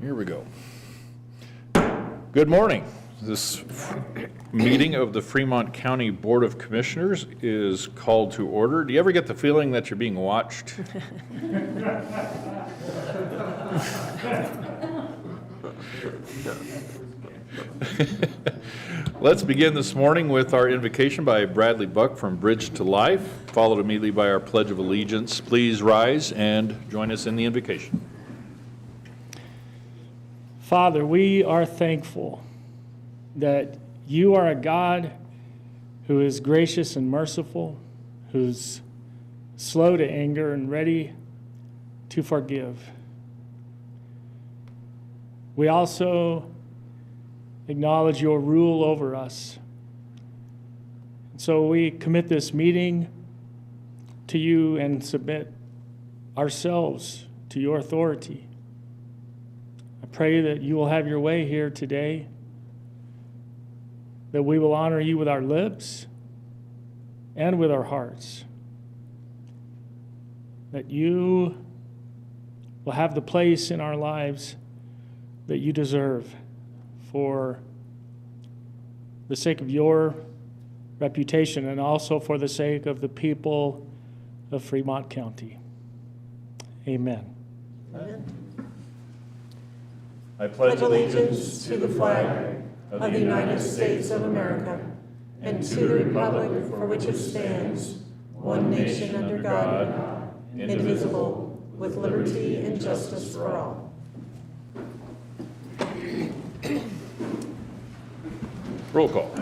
Here we go. Good morning. This meeting of the Fremont County Board of Commissioners is called to order. Do you ever get the feeling that you're being watched? Let's begin this morning with our invocation by Bradley Buck from Bridge to Life, followed immediately by our Pledge of Allegiance. Please rise and join us in the invocation. Father, we are thankful that you are a God who is gracious and merciful, who's slow to anger and ready to forgive. We also acknowledge your rule over us. And so we commit this meeting to you and submit ourselves to your authority. I pray that you will have your way here today, that we will honor you with our lips and with our hearts, that you will have the place in our lives that you deserve for the sake of your reputation and also for the sake of the people of Fremont County. Amen. Amen. I pledge allegiance to the flag of the United States of America and to the republic for which it stands, one nation under God, indivisible, with liberty and justice for all. Roll call.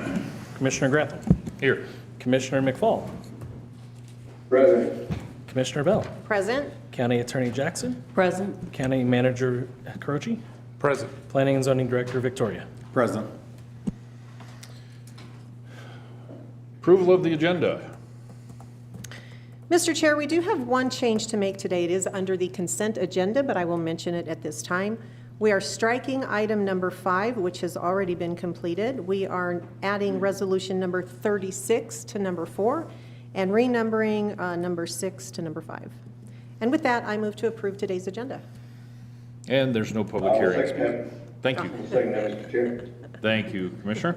Commissioner Grantham. Here. Commissioner McFall. Present. Commissioner Bell. Present. County Attorney Jackson. Present. County Manager Carochi. Present. Planning and Zoning Director Victoria. Present. Approval of the agenda. Mr. Chair, we do have one change to make today. It is under the consent agenda, but I will mention it at this time. We are striking item number 5, which has already been completed. We are adding resolution number 36 to number 4 and renumbering number 6 to number 5. And with that, I move to approve today's agenda. And there's no public hearings. Thank you. Second that, Mr. Chair. Thank you, Commissioner.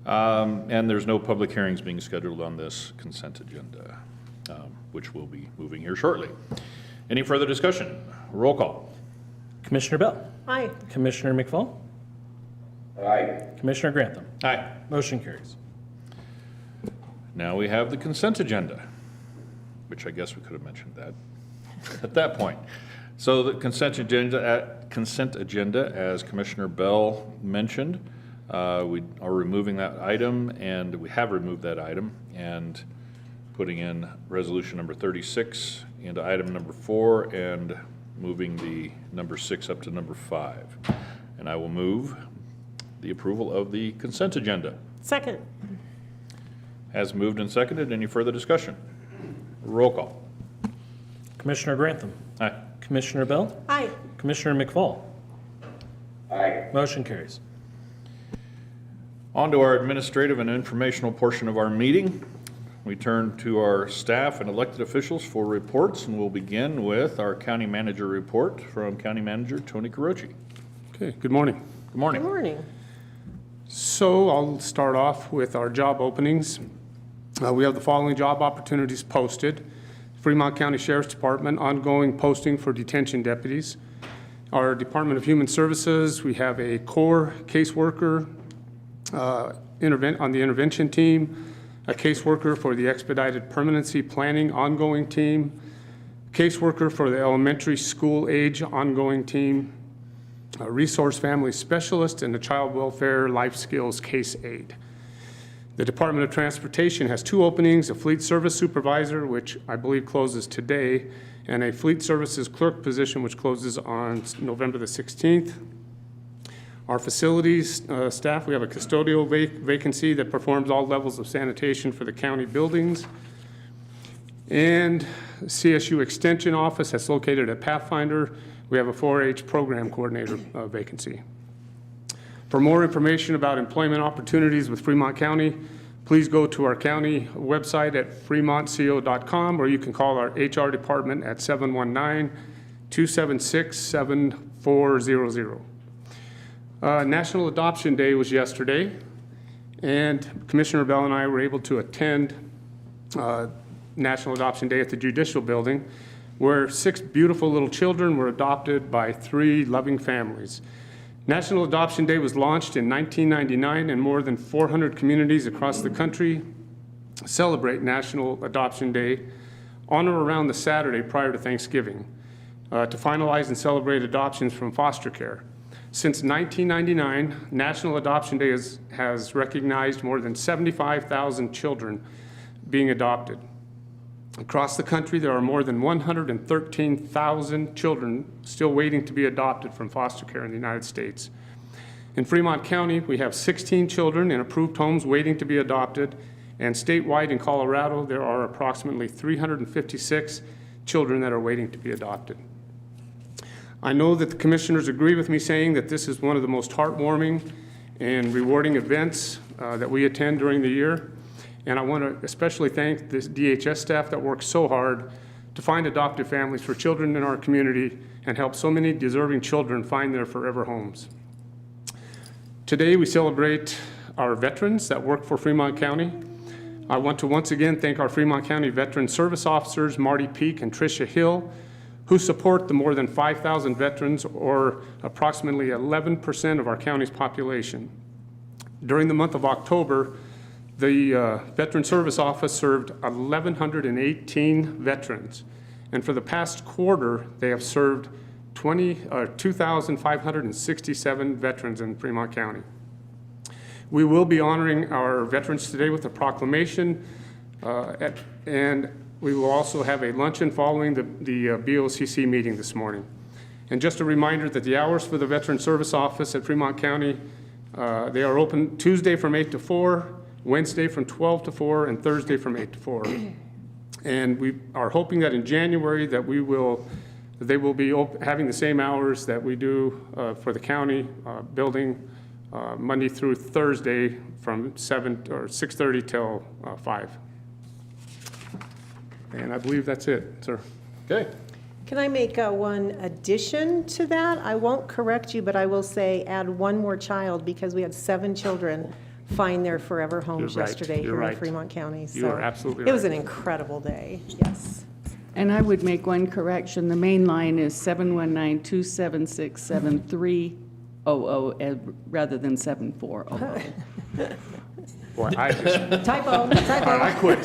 And there's no public hearings being scheduled on this consent agenda, which we'll be moving here shortly. Any further discussion? Roll call. Commissioner Bell. Aye. Commissioner McFall. Aye. Commissioner Grantham. Aye. Motion carries. Now we have the consent agenda, which I guess we could have mentioned that at that point. So the consent agenda, as Commissioner Bell mentioned, we are removing that item, and we have removed that item, and putting in resolution number 36 into item number 4, and moving the number 6 up to number 5. And I will move the approval of the consent agenda. Second. As moved and seconded, any further discussion? Roll call. Commissioner Grantham. Aye. Commissioner Bell. Aye. Commissioner McFall. Aye. Motion carries. On to our administrative and informational portion of our meeting. We turn to our staff and elected officials for reports, and we'll begin with our county manager report from County Manager Tony Carochi. Okay, good morning. Good morning. Good morning. So I'll start off with our job openings. We have the following job opportunities posted. Fremont County Sheriff's Department, ongoing posting for detention deputies. Our Department of Human Services, we have a core caseworker on the intervention team, a caseworker for the expedited permanency planning ongoing team, caseworker for the elementary school age ongoing team, a resource family specialist, and a child welfare life skills case aide. The Department of Transportation has 2 openings, a fleet service supervisor, which I believe closes today, and a fleet services clerk position, which closes on November the 16th. Our facilities staff, we have a custodial vacancy that performs all levels of sanitation for the county buildings. And CSU Extension Office that's located at Pathfinder. We have a 4-H program coordinator vacancy. For more information about employment opportunities with Fremont County, please go to our county website at fremontco.com, or you can call our HR department at 719-276-74 400. National Adoption Day was yesterday, and Commissioner Bell and I were able to attend National Adoption Day at the Judicial Building, where 6 beautiful little children were adopted by 3 loving families. National Adoption Day was launched in 1999, and more than 400 communities across the country celebrate National Adoption Day on or around the Saturday prior to Thanksgiving to finalize and celebrate adoptions from foster care. Since 1999, National Adoption Day has recognized more than 75,000 children being adopted. Across the country, there are more than 113,000 children still waiting to be adopted from foster care in the United States. In Fremont County, we have 16 children in approved homes waiting to be adopted, and statewide in Colorado, there are approximately 356 children that are waiting to be adopted. I know that the commissioners agree with me saying that this is one of the most heartwarming and rewarding events that we attend during the year. And I want to especially thank the DHS staff that works so hard to find adoptive families for children in our community and help so many deserving children find their forever homes. Today, we celebrate our veterans that work for Fremont County. I want to once again thank our Fremont County Veteran Service Officers, Marty Peak and Tricia Hill, who support the more than 5,000 veterans, or approximately 11% of our county's population. During the month of October, the Veteran Service Office served 1,118 veterans, and for the past quarter, they have served 2,567 veterans in Fremont County. We will be honoring our veterans today with a proclamation, and we will also have a luncheon following the BOCC meeting this morning. And just a reminder that the hours for the Veteran Service Office at Fremont County, they are open Tuesday from 8 to 4, Wednesday from 12 to 4, and Thursday from 8 to 4. And we are hoping that in January that they will be having the same hours that we do for the county building, Monday through Thursday from 6:30 till 5. And I believe that's it, sir. Okay. Can I make one addition to that? I won't correct you, but I will say add one more child, because we had 7 children find their forever homes You're right. yesterday You're here in right. Fremont County. You are absolutely It was right. an incredible day, yes. And I would make one correction. The main line is 719-276-7300 rather than 7400. Boy, I just, Typo, typo. I quit.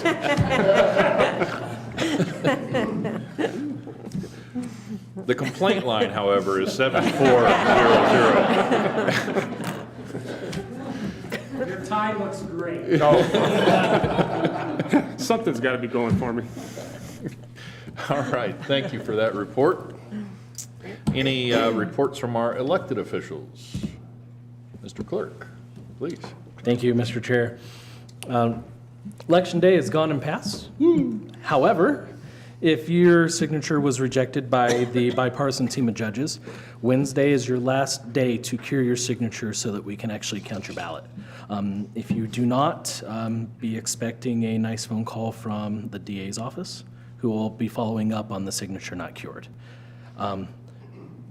The complaint line, however, is 7400. Your tie looks great. Oh. Something's got to be going for me. All right, thank you for that report. Any reports from our elected officials? Mr. Clerk, please. Thank you, Mr. Chair. Election day has gone and passed. However, if your signature was rejected by the bipartisan team of judges, Wednesday is your last day to cure your signature so that we can actually count your ballot. If you do not, be expecting a nice phone call from the DA's office, who will be following up on the signature not cured.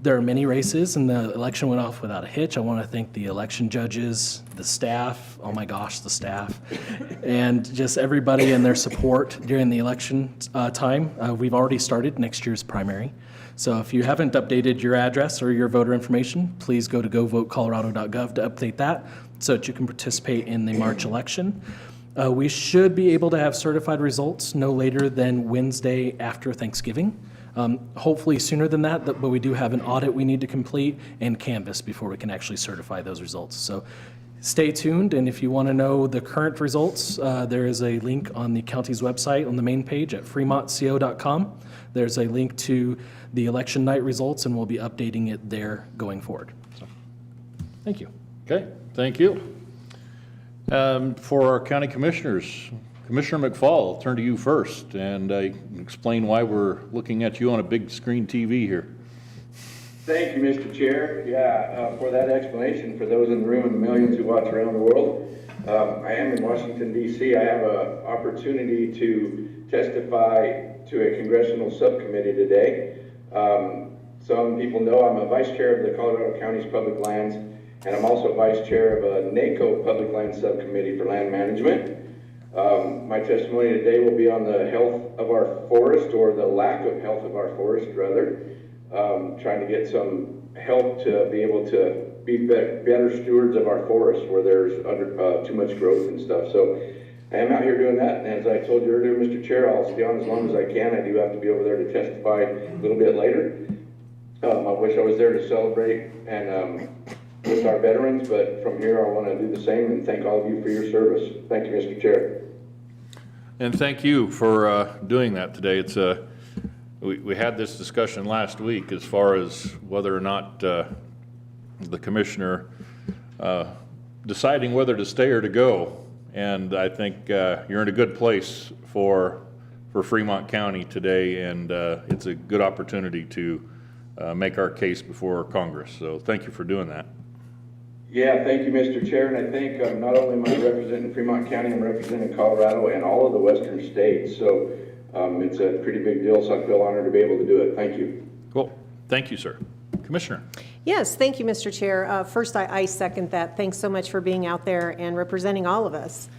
There are many races, and the election went off without a hitch. I want to thank the election judges, the staff, oh my gosh, the staff, and just everybody and their support during the election time. We've already started next year's primary. So if you haven't updated your address or your voter information, please go to govotecolorado.gov to update that so that you can participate in the March election. We should be able to have certified results no later than Wednesday after Thanksgiving. Hopefully sooner than that, but we do have an audit we need to complete and canvass before we can actually certify those results. So stay tuned, and if you want to know the current results, there is a link on the county's website on the main page at fremontco.com. There's a link to the election night results, and we'll be updating it there going forward. So, thank you. Okay, thank you. For our county commissioners, Commissioner McFall, I'll turn to you first and explain why we're looking at you on a big screen TV here. Thank you, Mr. Chair. For that explanation, for those in the room and the millions who watch around the world, I am in Washington, D.C. I have an opportunity to testify to a congressional subcommittee today. some people know I'm a vice chair of the Colorado County's Public Lands, and I'm also vice chair of a NACO Public Lands Subcommittee for Land Management. My testimony today will be on the health of our forest, or the lack of health of our forest, rather. Trying to get some help to be able to be better stewards of our forests where there's too much growth and stuff. So I am out here doing that, and as I told you earlier, Mr. Chair, I'll stay on as long as I can. I do have to be over there to testify a little bit later. I wish I was there to celebrate and with our veterans, but from here I want to do the same and thank all of you for your service. Thank you, Mr. Chair. And thank you for doing that today. It's we had this discussion last week as far as whether or not the commissioner deciding whether to stay or to go. And I think you're in a good place for Fremont County today, and it's a good opportunity to make our case before Congress. So thank you for doing that. Yeah, thank you, Mr. Chair, and I think not only am I representing Fremont County, I'm representing Colorado and all of the western states, so it's a pretty big deal, so I feel honored to be able to do it. Thank you. Cool. Thank you, sir. Commissioner. Yes, thank you, Mr. Chair. First, I second that. Thanks so much for being out there and representing all of us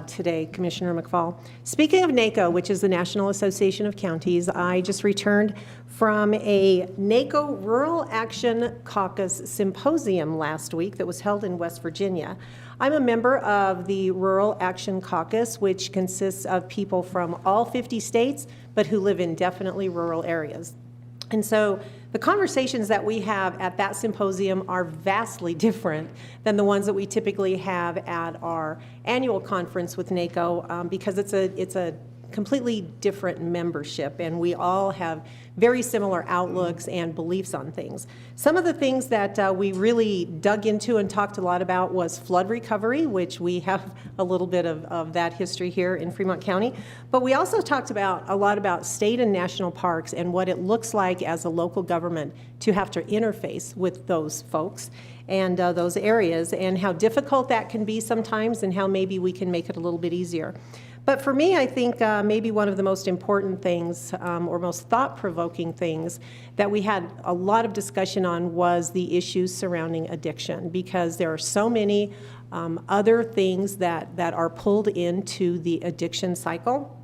today, Commissioner McFall. Speaking of NACO, which is the National Association of Counties, I just returned from a NACO Rural Action Caucus Symposium last week that was held in West Virginia. I'm a member of the Rural Action Caucus, which consists of people from all 50 states, but who live in definitely rural areas. And so the conversations that we have at that symposium are vastly different than the ones that we typically have at our annual conference with NACO, because it's a completely different membership, and we all have very similar outlooks and beliefs on things. Some of the things that we really dug into and talked a lot about was flood recovery, which we have a little bit of that history here in Fremont County. But we also talked a lot about state and national parks and what it looks like as a local government to have to interface with those folks and those areas, and how difficult that can be sometimes, and how maybe we can make it a little bit easier. But for me, I think maybe one of the most important things, or most thought-provoking things that we had a lot of discussion on, was the issues surrounding addiction, because there are so many other things that are pulled into the addiction cycle: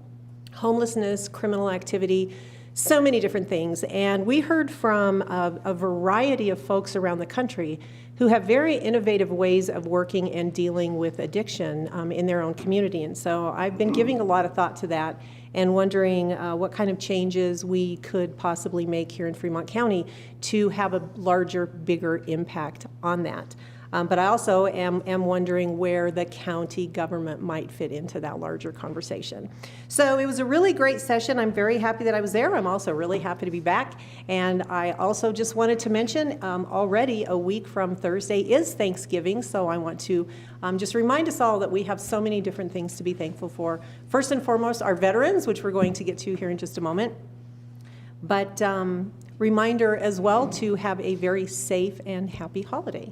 homelessness, criminal activity, so many different things. And we heard from a variety of folks around the country who have very innovative ways of working and dealing with addiction in their own community. And so I've been giving a lot of thought to that and wondering what kind of changes we could possibly make here in Fremont County to have a larger, bigger impact on that. But I also am wondering where the county government might fit into that larger conversation. So it was a really great session. I'm very happy that I was there. I'm also really happy to be back. And I also just wanted to mention, already a week from Thursday is Thanksgiving, so I want to just remind us all that we have so many different things to be thankful for. First and foremost, our veterans, which we're going to get to here in just a moment. But reminder as well to have a very safe and happy holiday.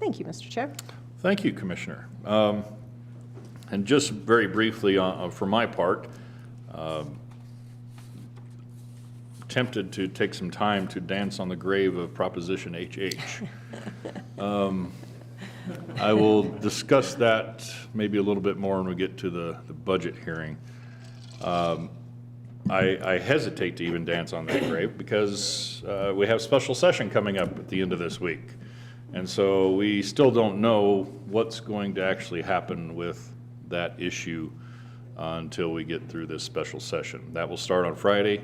Thank you, Mr. Chair. Thank you, Commissioner. And just very briefly, for my part, tempted to take some time to dance on the grave of Proposition HH. I will discuss that maybe a little bit more when we get to the budget hearing. I hesitate to even dance on that grave because we have special session coming up at the end of this week. And so we still don't know what's going to actually happen with that issue until we get through this special session. That will start on Friday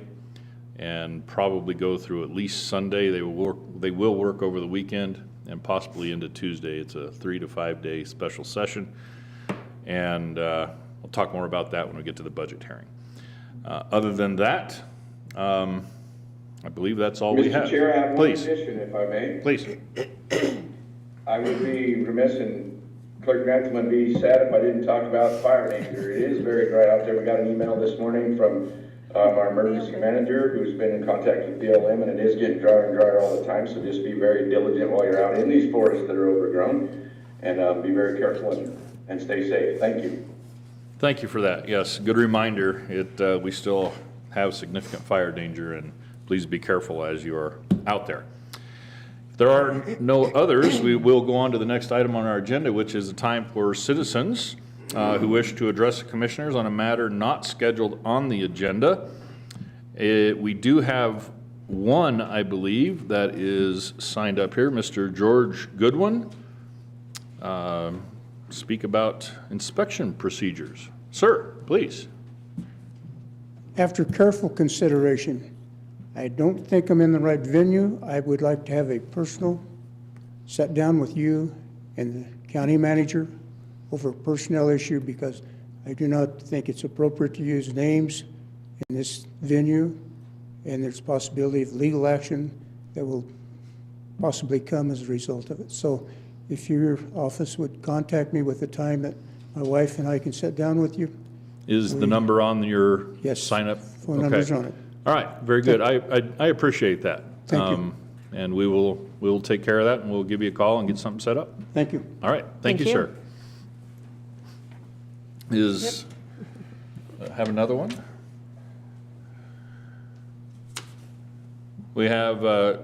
and probably go through at least Sunday. They will work over the weekend and possibly into Tuesday. It's a 3 to 5 day special session. And we'll talk more about that when we get to the budget hearing. Other than that, I believe that's all we have. Mr. Chair, I have one Please. addition, if I may. Please. I would be remiss, and Clerk Grantham would be sad if I didn't talk about fire danger. It is very dry out there. We got an email this morning from our emergency manager, who's been in contact with BLM, and it is getting drier and drier all the time, so just be very diligent while you're out in these forests that are overgrown, and be very careful and stay safe. Thank you. Thank you for that. Yes, good reminder. We still have significant fire danger, and please be careful as you are out there. If there are no others, we will go on to the next item on our agenda, which is a time for citizens who wish to address the commissioners on a matter not scheduled on the agenda. We do have one, I believe, that is signed up here, Mr. George Goodwin. Speak about inspection procedures. Sir, please. After careful consideration, I don't think I'm in the right venue. I would like to have a personal sit down with you and the county manager over a personnel issue, because I do not think it's appropriate to use names in this venue, and there's possibility of legal action that will possibly come as a result of it. So if your office would contact me with the time that my wife and I can sit down with you. Is the number on your Yes. sign up? Phone number's on it. All right, very good. I appreciate that. Thank you. And we will take care of that, and we'll give you a call and get something set up. Thank you. All right, thank you, Thank sir. Have another one? We have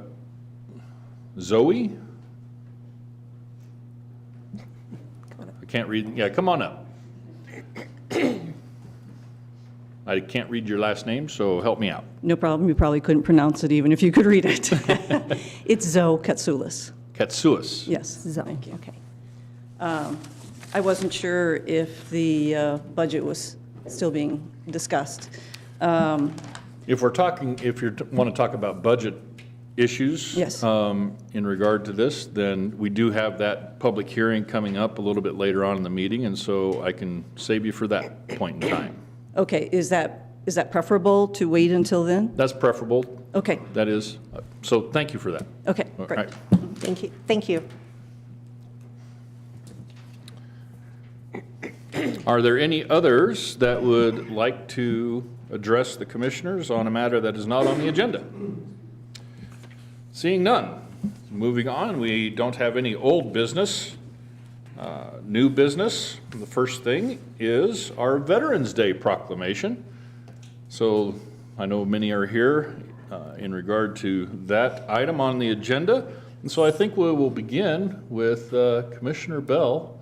Zoe. I can't read, yeah, come on up. I can't read your last name, so help me out. No problem. You probably couldn't pronounce it even if you could read it. It's Zoe Katsoulis. Katsuis. Yes, Thank you. Okay. I wasn't sure if the budget was still being discussed. If we're talking, if you want to talk about budget issues. Yes. In regard to this, then we do have that public hearing coming up a little bit later on in the meeting, and so I can save you for that point in time. Okay, is that preferable to wait until then? That's preferable. Okay, That is, so thank you for that. okay, All great. right. Thank you. Thank you. Are there any others that would like to address the commissioners on a matter that is not on the agenda? Seeing none. Moving on, we don't have any old business. New business, the first thing is our Veterans Day proclamation. So I know many are here in regard to that item on the agenda. And so I think we will begin with Commissioner Bell,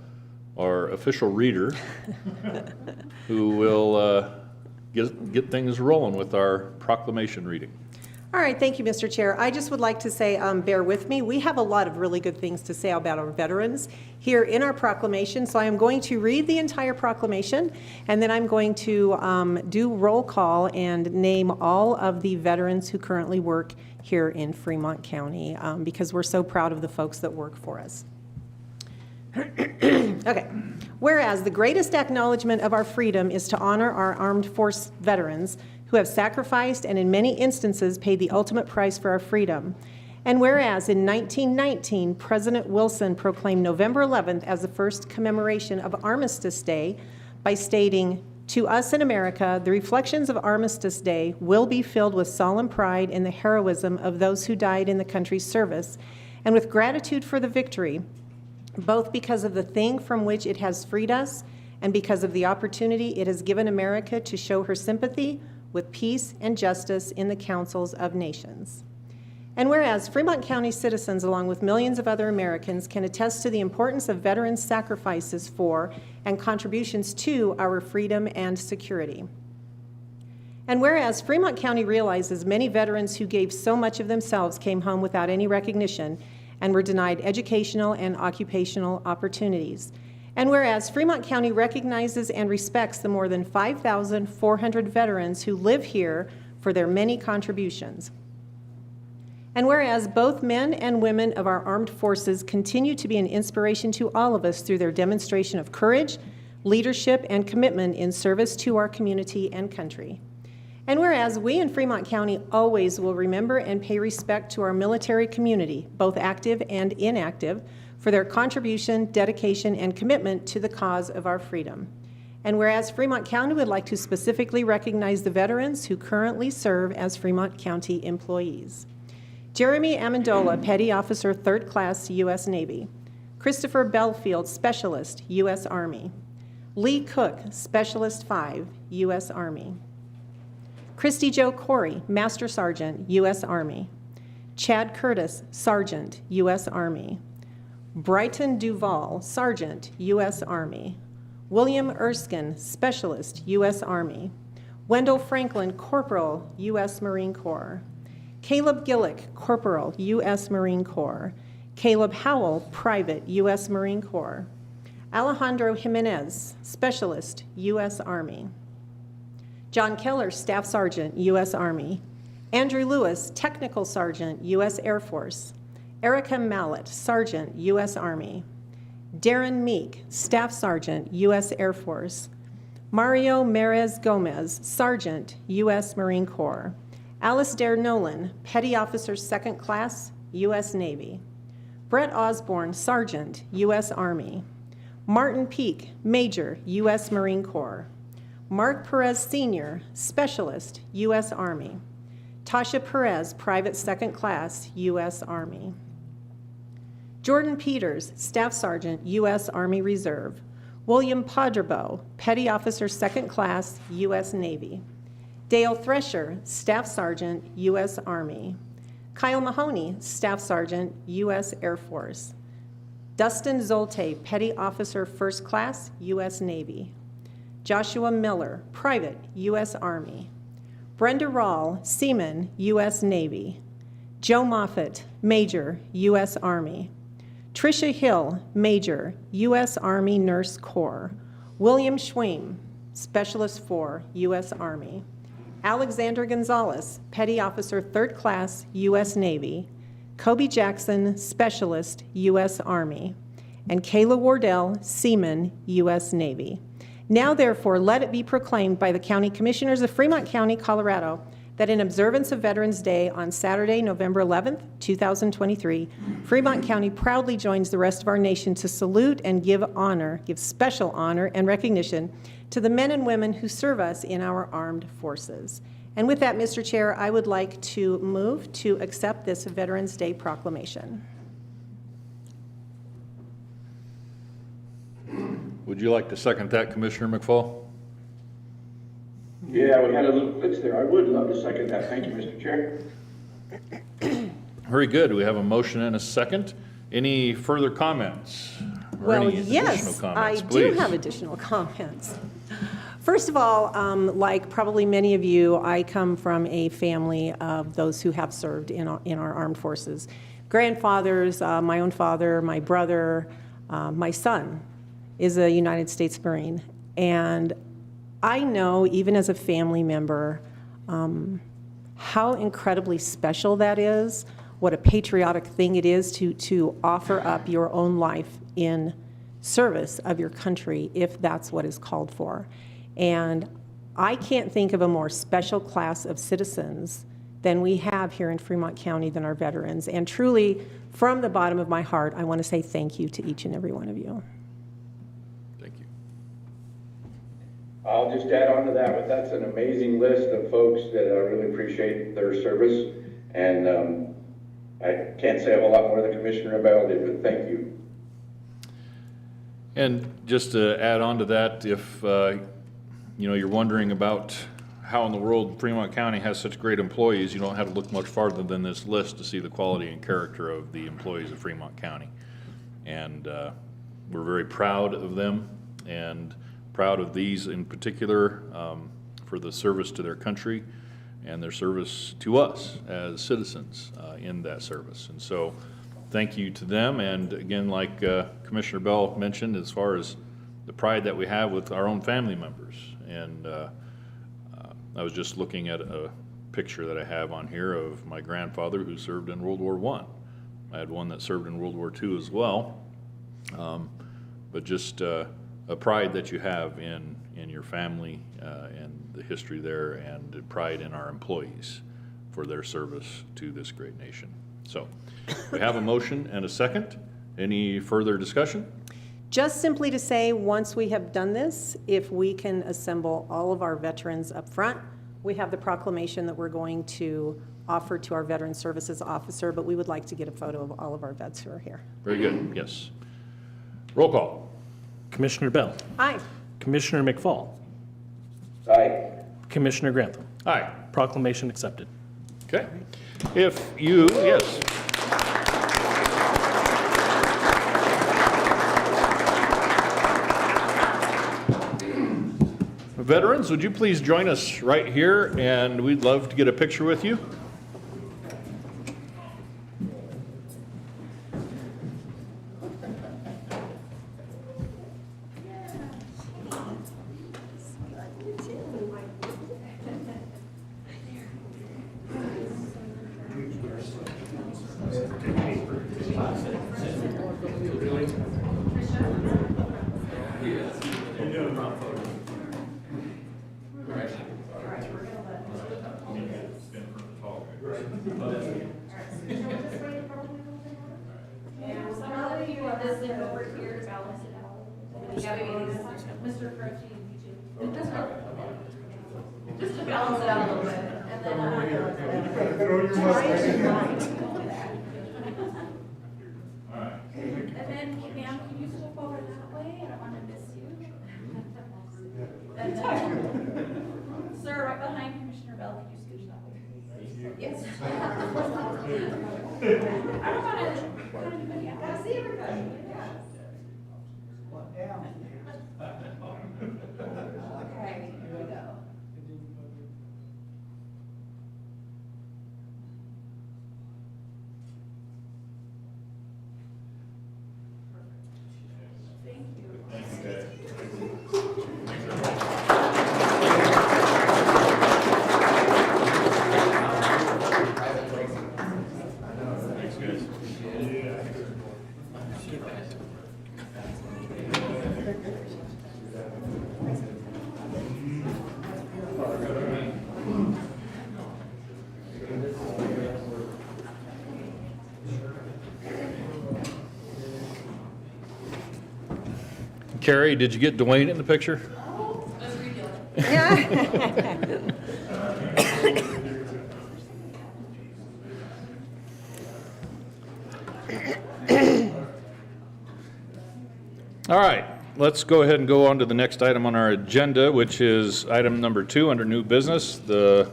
our official reader, who will get things rolling with our proclamation reading. All right, thank you, Mr. Chair. I just would like to say, bear with me. We have a lot of really good things to say about our veterans here in our proclamation, so I am going to read the entire proclamation, and then I'm going to do roll call and name all of the veterans who currently work here in Fremont County, because we're so proud of the folks that work for us. Okay. Whereas the greatest acknowledgement of our freedom is to honor our armed force veterans who have sacrificed and in many instances paid the ultimate price for our freedom. And whereas in 1919, President Wilson proclaimed November 11th as the first commemoration of Armistice Day by stating, "To us in America, the reflections of Armistice Day will be filled with solemn pride in the heroism of those who died in the country's service, and with gratitude for the victory, both because of the thing from which it has freed us and because of the opportunity it has given America to show her sympathy with peace and justice in the councils of nations." And whereas Fremont County citizens, along with millions of other Americans, can attest to the importance of veterans' sacrifices for and contributions to our freedom and security. And whereas Fremont County realizes many veterans who gave so much of themselves came home without any recognition and were denied educational and occupational opportunities. And whereas Fremont County recognizes and respects the more than 5,400 veterans who live here for their many contributions. And whereas both men and women of our armed forces continue to be an inspiration to all of us through their demonstration of courage, leadership, and commitment in service to our community and country. And whereas we in Fremont County always will remember and pay respect to our military community, both active and inactive, for their contribution, dedication, and commitment to the cause of our freedom. And whereas Fremont County would like to specifically recognize the veterans who currently serve as Fremont County employees. Jeremy Amendola, Petty Officer, 3rd Class, U.S. Navy. Christopher Belfield, Specialist, U.S. Army. Lee Cook, Specialist 5, U.S. Army. Christy Jo Corey, Master Sergeant, U.S. Army. Chad Curtis, Sergeant, U.S. Army. Brighton Duval, Sergeant, U.S. Army. William Erskine, Specialist, U.S. Army. Wendell Franklin, Corporal, U.S. Marine Corps. Caleb Gillick, Corporal, U.S. Marine Corps. Caleb Howell, Private, U.S. Marine Corps. Alejandro Jimenez, Specialist, U.S. Army. John Keller, Staff Sergeant, U.S. Army. Andrew Lewis, Technical Sergeant, U.S. Air Force. Erica Mallett, Sergeant, U.S. Army. Darren Meek, Staff Sergeant, U.S. Air Force. Mario Merez Gomez, Sergeant, U.S. Marine Corps. Alistair Nolan, Petty Officer 2nd Class, U.S. Navy. Brett Osborne, Sergeant, U.S. Army. Martin Peak, Major, U.S. Marine Corps. Mark Perez Sr., Specialist, U.S. Army. Tasha Perez, Private 2nd Class, U.S. Army. Jordan Peters, Staff Sergeant, U.S. Army Reserve. William Podrabo, Petty Officer 2nd Class, U.S. Navy. Dale Thresher, Staff Sergeant, U.S. Army. Kyle Mahoney, Staff Sergeant, U.S. Air Force. Dustin Zolte, Petty Officer 1st Class, U.S. Navy. Joshua Miller, Private, U.S. Army. Brenda Rawl, Seaman, U.S. Navy. Joe Moffett, Major, U.S. Army. Tricia Hill, Major, U.S. Army Nurse Corps. William Schweem, Specialist 4, U.S. Army. Alexander Gonzalez, Petty Officer 3rd Class, U.S. Navy. Kobe Jackson, Specialist, U.S. Army. And Kayla Wardell, Seaman, U.S. Navy. Now, therefore, let it be proclaimed by the County Commissioners of Fremont County, Colorado, that in observance of Veterans Day on Saturday, November 11th, 2023, Fremont County proudly joins the rest of our nation to salute and give special honor and recognition to the men and women who serve us in our armed forces. And with that, Mr. Chair, I would like to move to accept this Veterans Day proclamation. Would you like to second that, Commissioner McFall? Yeah, we had a little glitch there. I would love to second that. Thank you, Mr. Chair. Very good. We have a motion and a second. Any further comments? Or Well, any additional yes, I comments, do please? have additional comments. First of all, like probably many of you, I come from a family of those who have served in our armed forces. Grandfathers, my own father, my brother, my son is a United States Marine. And I know, even as a family member, how incredibly special that is, what a patriotic thing it is to offer up your own life in service of your country, if that's what is called for. And I can't think of a more special class of citizens than we have here in Fremont County than our veterans. And truly, from the bottom of my heart, I want to say thank you to each and every one of you. Thank you. I'll just add on to that, but that's an amazing list of folks that really appreciate their service. And I can't say a whole lot more than Commissioner Abell did, but thank you. And just to add on to that, if you're wondering about how in the world Fremont County has such great employees, you don't have to look much farther than this list to see the quality and character of the employees of Fremont County. And we're very proud of them and proud of these in particular for the service to their country and their service to us as citizens in that service. And so thank you to them. And again, like Commissioner Bell mentioned, as far as the pride that we have with our own family members. And I was just looking at a picture that I have on here of my grandfather who served in World War I. I had one that served in World War II as well. But just a pride that you have in your family and the history there, and pride in our employees for their service to this great nation. So we have a motion and a second. Any further discussion? Just simply to say, once we have done this, if we can assemble all of our veterans up front, we have the proclamation that we're going to offer to our Veteran Services Officer, but we would like to get a photo of all of our vets who are here. Very good, yes. Roll call. Commissioner Bell. Aye. Commissioner McFall. Aye. Commissioner Grantham. Aye. Proclamation accepted. Okay. If you, yes. Veterans, would you please join us right here, and we'd love to get a picture with you. And then, ma'am, can you step over that way? I don't want to miss you. And then, sir, right behind Commissioner Bell, can you scooch that way? Yes. I don't want to cut anybody out. Gotta see everybody. Okay, here we go. Carrie, did you get Dwayne in the picture? All right, let's go ahead and go on to the next item on our agenda, which is item number 2 under new business, the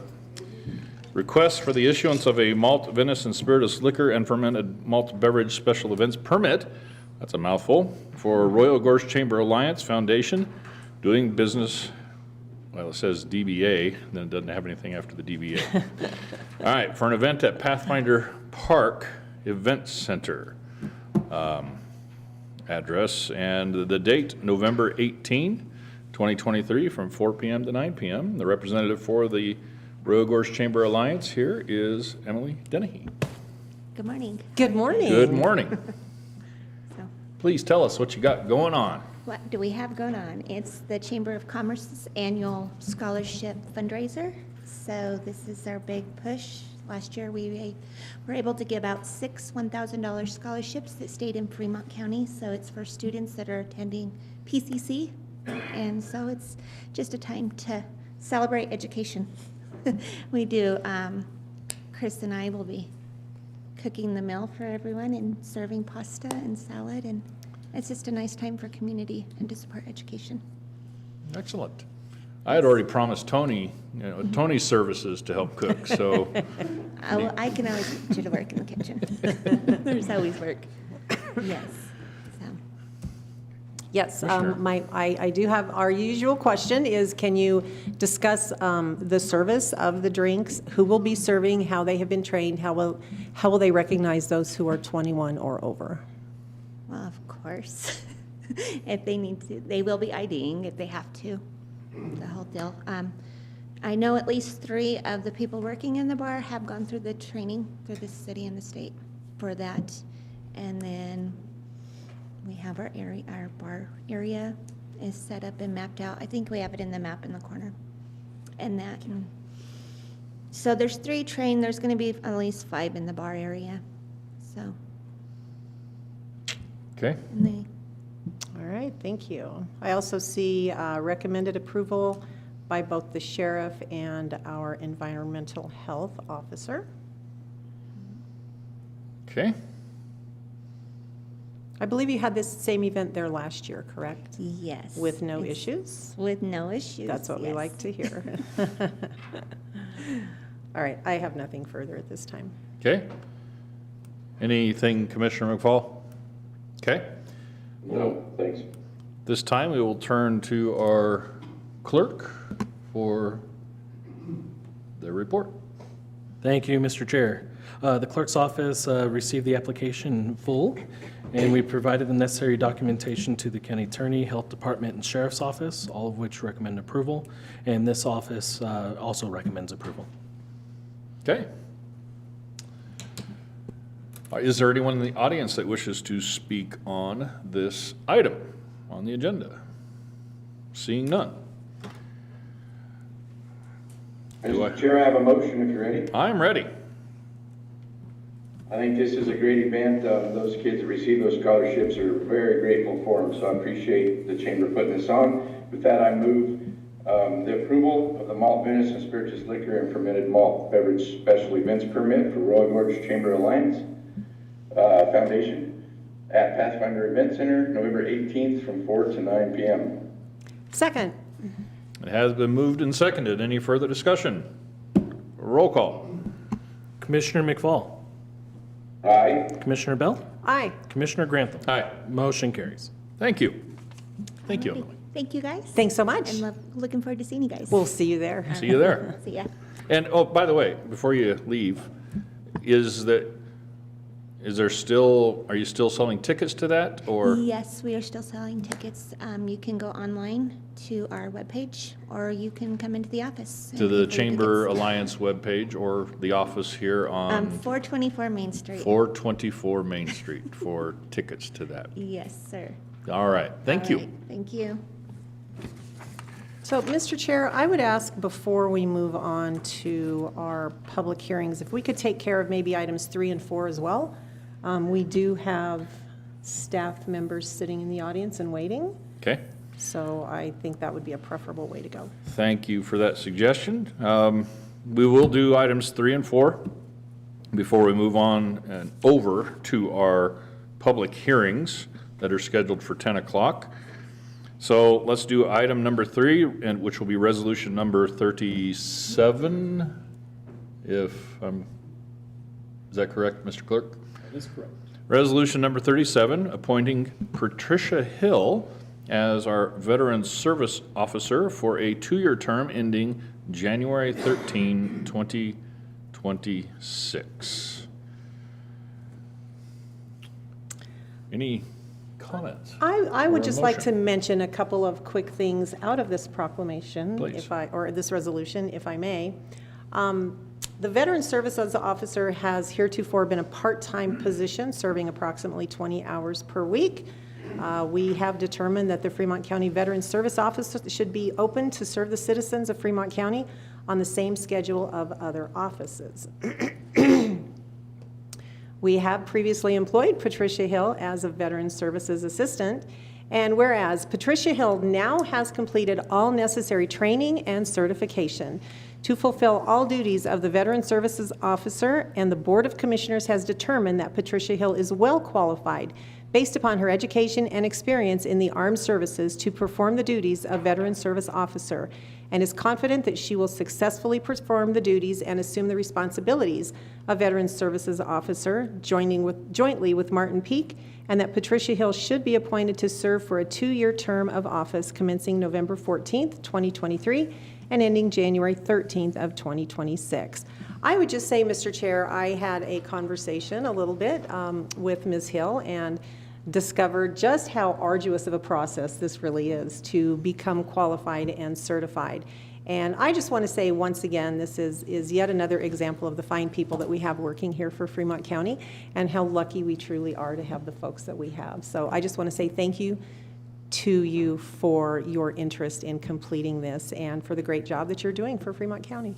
request for the issuance of a malt, venison, spirituous liquor, and fermented malt beverage special events permit, that's a mouthful, for Royal Gorge Chamber Alliance Foundation, doing business, well, it says DBA, then it doesn't have anything after the DBA. All right, for an event at Pathfinder Park Event Center. Address and the date, November 18, 2023, from 4 p.m. to 9 p.m. The representative for the Royal Gorge Chamber Alliance here is Emily Dennehy. Good morning. Good morning. Good morning. So, Please tell us what you got going on. what do we have going on? It's the Chamber of Commerce's annual scholarship fundraiser. So this is our big push. Last year, we were able to give out 6 $1,000 scholarships that stayed in Fremont County. So it's for students that are attending PCC. And so it's just a time to celebrate education. We do. Chris and I will be cooking the meal for everyone and serving pasta and salad. And it's just a nice time for community and to support education. Excellent. I had already promised Tony, Tony's services to help cook, so. I can always get you to work in the kitchen. There's always work. Yes. So, Yes, Commissioner. I do have, our usual question is, can you discuss the service of the drinks? Who will be serving, how they have been trained, how will they recognize those who are 21 or over? well, of course, if they need to, they will be IDing if they have to. The whole deal. I know at least 3 of the people working in the bar have gone through the training through the city and the state for that. And then we have our bar area is set up and mapped out. I think we have it in the map in the corner. And that, so there's 3 trained, there's gonna be at least 5 in the bar area, so. Okay. And they, All right, thank you. I also see recommended approval by both the sheriff and our environmental health officer. Okay. I believe you had this same event there last year, correct? yes. With no It's- issues? With no issues. That's what we yes. like to hear. All right, I have nothing further at this time. Okay. Anything, Commissioner McFall? Okay. No, thanks. This time, we will turn to our clerk for their report. Thank you, Mr. Chair. The clerk's office received the application in full, and we provided the necessary documentation to the county attorney, health department, and sheriff's office, all of which recommend approval. And this office also recommends approval. Okay. Is there anyone in the audience that wishes to speak on this item on the agenda? Seeing none. Mr. Chair, I have a motion if you're ready. I'm ready. I think this is a great event. Those kids that receive those scholarships are very grateful for them, so I appreciate the chamber putting this on. With that, I move the approval of the malt venison, spirituous liquor, and fermented malt beverage special events permit for Royal Gorge Chamber Alliance Foundation at Pathfinder Event Center, November 18th from 4 to 9 p.m. Second. It has been moved and seconded. Any further discussion? Roll call. Commissioner McFall. Aye. Commissioner Bell. Aye. Commissioner Grantham. Aye. Motion carries. Thank you. Thank you, Emily. Thank you, guys. Thanks so much. And looking forward to seeing you guys. We'll see you there. See you there. See ya. And, oh, by the way, before you leave, are you still selling tickets to that, or? Yes, we are still selling tickets. You can go online to our webpage, or you can come into the office. To and the pay for your Chamber tickets. Alliance webpage or the office here on 424 Main Street. 424 Main Street for tickets to that. Yes, sir. All right, thank All you. right, thank you. So, Mr. Chair, I would ask before we move on to our public hearings, if we could take care of maybe items 3 and 4 as well. We do have staff members sitting in the audience and waiting, Okay, so I think that would be a preferable way to go. thank you for that suggestion. We will do items 3 and 4 before we move on and over to our public hearings that are scheduled for 10 o'clock. So let's do item number 3, and which will be resolution number 37, is that correct, Mr. Clerk? That is correct. Resolution number 37, appointing Patricia Hill as our Veteran Service Officer for a 2-year term ending January 13, 2026. Any comments? I Or would a just like to motion? mention a couple of quick things out of this proclamation, Please. or this resolution, if I may. The Veteran Services Officer has heretofore been a part-time position, serving approximately 20 hours per week. We have determined that the Fremont County Veteran Service Officer should be open to serve the citizens of Fremont County on the same schedule of other offices. We have previously employed Patricia Hill as a Veteran Services Assistant, and whereas Patricia Hill now has completed all necessary training and certification to fulfill all duties of the Veteran Services Officer, and the Board of Commissioners has determined that Patricia Hill is well qualified based upon her education and experience in the armed services to perform the duties of Veteran Service Officer, and is confident that she will successfully perform the duties and assume the responsibilities of Veteran Services Officer, jointly with Martin Peak, and that Patricia Hill should be appointed to serve for a 2-year term of office commencing November 14th, 2023, and ending January 13th of 2026. I would just say, Mr. Chair, I had a conversation a little bit with Ms. Hill and discovered just how arduous of a process this really is to become qualified and certified. And I just want to say once again, this is yet another example of the fine people that we have working here for Fremont County, and how lucky we truly are to have the folks that we have. So I just want to say thank you to you for your interest in completing this and for the great job that you're doing for Fremont County.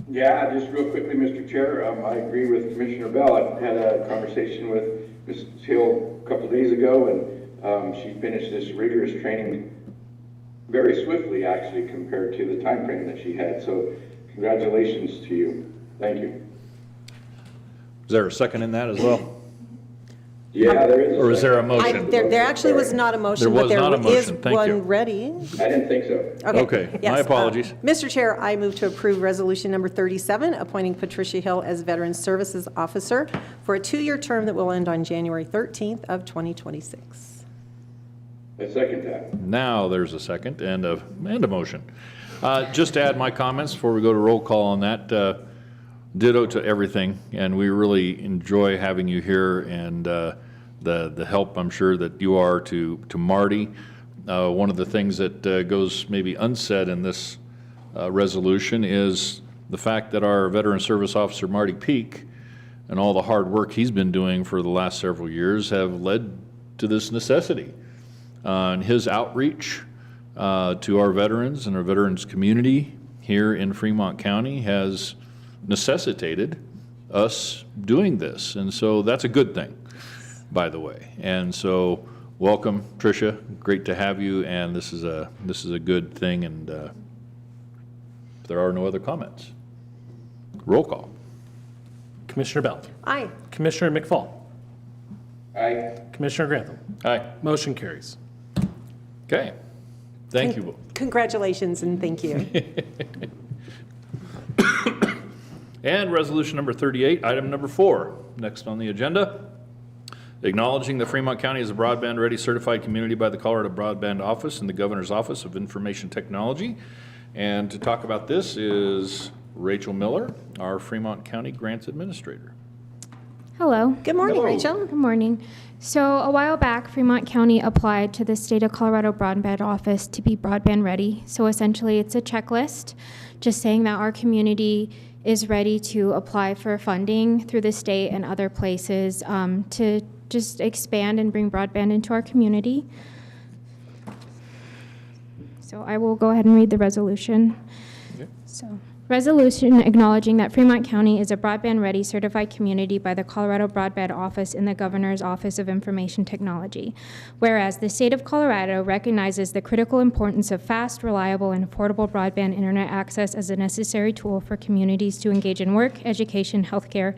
Yeah, just real quickly, Mr. Chair, I agree with Commissioner Bell. I had a conversation with Ms. Hill a couple of days ago, and she finished this rigorous training very swiftly, actually, compared to the time frame that she had. So congratulations to you. Thank you. Is there a second in that as well? Yeah, there is a Or is there a second. motion? There actually was not a motion, There but was not a there is motion. Thank you. one ready. I didn't think so. Okay, my yes, apologies. Mr. Chair, I move to approve Resolution Number 37, appointing Patricia Hill as Veteran Services Officer for a 2-year term that will end on January 13th of 2026. I second that. Now there's a second and a motion. Just to add my comments before we go to roll call on that, ditto to everything, and we really enjoy having you here and the help I'm sure that you are to Marty. One of the things that goes maybe unsaid in this resolution is the fact that our Veteran Service Officer, Marty Peak, and all the hard work he's been doing for the last several years have led to this necessity. And his outreach to our veterans and our veterans community here in Fremont County has necessitated us doing this. And so that's a good thing, by the way. And so welcome, Tricia. Great to have you. And this is a good thing. And if there are no other comments, roll call. Commissioner Bell. Aye. Commissioner McFall. Aye. Commissioner Grantham. Aye. Motion carries. Okay. Thank you both. Congratulations and thank you. And resolution number 38, item number 4, next on the agenda. Acknowledging that Fremont County is a broadband-ready certified community by the Colorado Broadband Office and the Governor's Office of Information Technology. And to talk about this is Rachel Miller, our Fremont County Grants Administrator. Hello. Good morning, Hello. Rachel. Good morning. So a while back, Fremont County applied to the State of Colorado Broadband Office to be broadband ready. So essentially, it's a checklist just saying that our community is ready to apply for funding through the state and other places to just expand and bring broadband into our community. So I will go ahead and read the resolution. So, resolution acknowledging that Fremont County is a broadband-ready certified community by the Colorado Broadband Office and the Governor's Office of Information Technology. Whereas the state of Colorado recognizes the critical importance of fast, reliable, and affordable broadband internet access as a necessary tool for communities to engage in work, education, healthcare,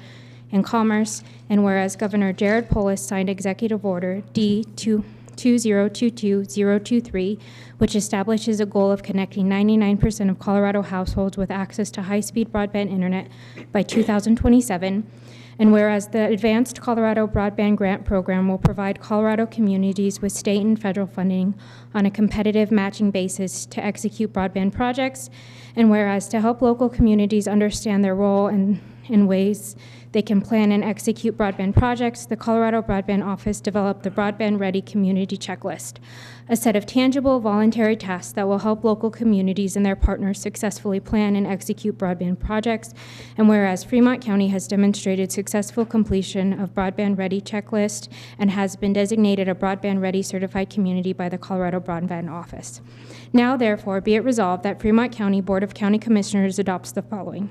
and commerce. And whereas Governor Jared Polis signed Executive Order D-2022-023, which establishes a goal of connecting 99% of Colorado households with access to high-speed broadband internet by 2027. And whereas the Advanced Colorado Broadband Grant Program will provide Colorado communities with state and federal funding on a competitive matching basis to execute broadband projects. And whereas to help local communities understand their role and in ways they can plan and execute broadband projects, the Colorado Broadband Office developed the Broadband Ready Community Checklist, a set of tangible, voluntary tasks that will help local communities and their partners successfully plan and execute broadband projects. And whereas Fremont County has demonstrated successful completion of Broadband Ready Checklist and has been designated a Broadband Ready certified community by the Colorado Broadband Office. Now, therefore, be it resolved that Fremont County Board of County Commissioners adopts the following.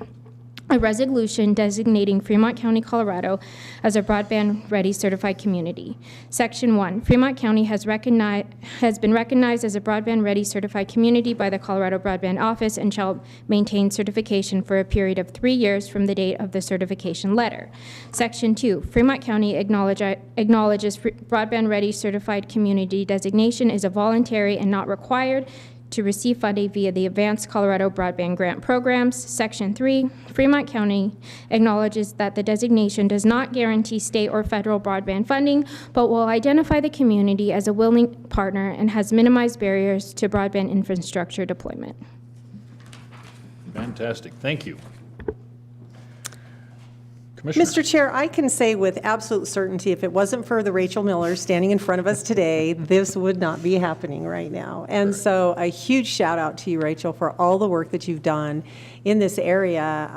A resolution designating Fremont County, Colorado as a broadband-ready certified community. Section 1, Fremont County has been recognized as a broadband-ready certified community by the Colorado Broadband Office and shall maintain certification for a period of 3 years from the date of the certification letter. Section 2, Fremont County acknowledges broadband-ready certified community designation is a voluntary and not required to receive funding via the Advanced Colorado Broadband Grant Programs. Section 3, Fremont County acknowledges that the designation does not guarantee state or federal broadband funding, but will identify the community as a willing partner and has minimized barriers to broadband infrastructure deployment. Fantastic. Thank you. Commissioner. Mr. Chair, I can say with absolute certainty, if it wasn't for the Rachel Miller standing in front of us today, this would not be happening right now. And so a huge shout out to you, Rachel, for all the work that you've done in this area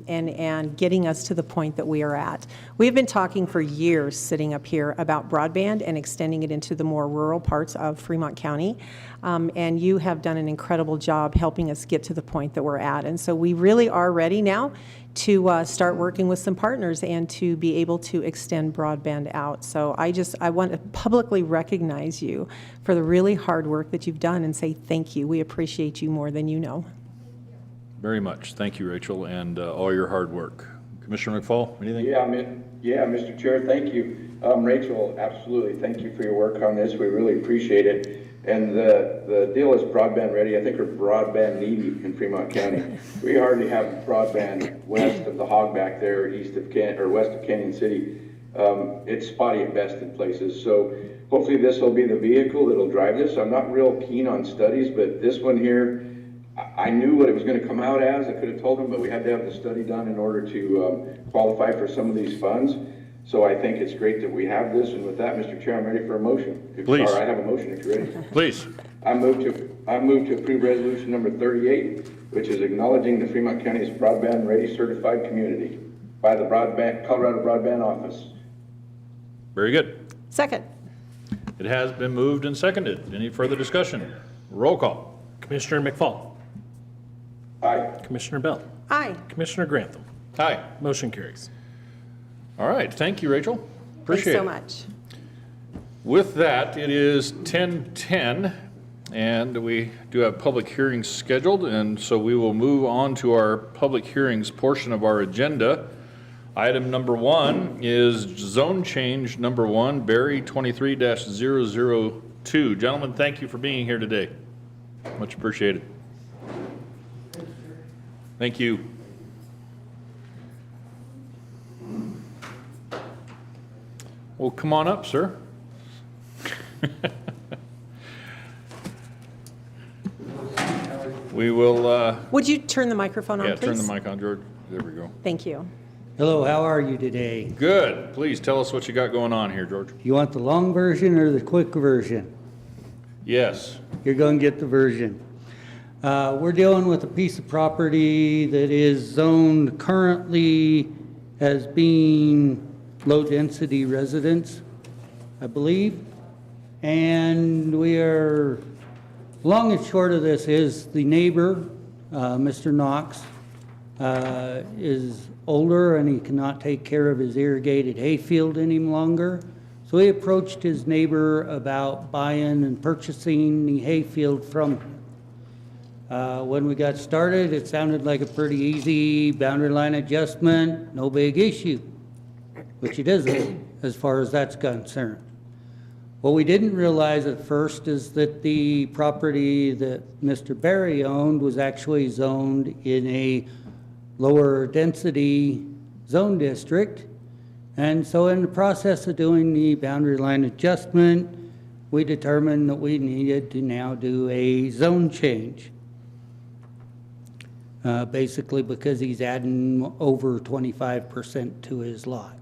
and getting us to the point that we are at. We've been talking for years sitting up here about broadband and extending it into the more rural parts of Fremont County. And you have done an incredible job helping us get to the point that we're at. And so we really are ready now to start working with some partners and to be able to extend broadband out. So I want to publicly recognize you for the really hard work that you've done and say thank you. We appreciate you more than you know. Very much. Thank you, Rachel, and all your hard work. Commissioner McFall, anything? Yeah, Mr. Chair, thank you. Rachel, absolutely. Thank you for your work on this. We really appreciate it. And the deal is broadband ready. I think we're broadband needy in Fremont County. We hardly have broadband west of the hogback there, west of Canyon City. It's spotty at best in places. So hopefully this will be the vehicle that'll drive this. I'm not real keen on studies, but this one here, I knew what it was going to come out as. I could have told them, but we had to have the study done in order to qualify for some of these funds. So I think it's great that we have this. And with that, Mr. Chair, I'm ready for a motion. Please. Or I have a motion if you're ready. Please. I move to approve resolution number 38, which is acknowledging the Fremont County as broadband ready certified community by the Colorado Broadband Office. Very good. Second. It has been moved and seconded. Any further discussion? Roll call. Commissioner McFall. Aye. Commissioner Bell. Aye. Commissioner Grantham. Aye. Motion carries. All right. Thank you, Rachel. Thanks Appreciate so it. much. With that, it is 10:10, and we do have public hearings scheduled, and so we will move on to our public hearings portion of our agenda. Item number 1 is zone change number 1, Barry 23-002. Gentlemen, thank you for being here today. Much appreciated. Thank you. Well, come on up, sir. We will, Would you turn the microphone on, yeah, please? turn the mic on, George. There we go. Thank you. Hello, how are you today? Good. Please tell us what you got going on here, George. You want the long version or the quick version? Yes. You're going to get the version. We're dealing with a piece of property that is zoned currently as being low-density residence, I believe. And we are, long and short of this is the neighbor, Mr. Knox, is older and he cannot take care of his irrigated hayfield any longer. So he approached his neighbor about buying and purchasing the hayfield from him. When we got started, it sounded like a pretty easy boundary line adjustment, no big issue, which it isn't as far as that's concerned. What we didn't realize at first is that the property that Mr. Barry owned was actually zoned in a lower density zone district. And so in the process of doing the boundary line adjustment, we determined that we needed to now do a zone change. Basically because he's adding over 25% to his lot.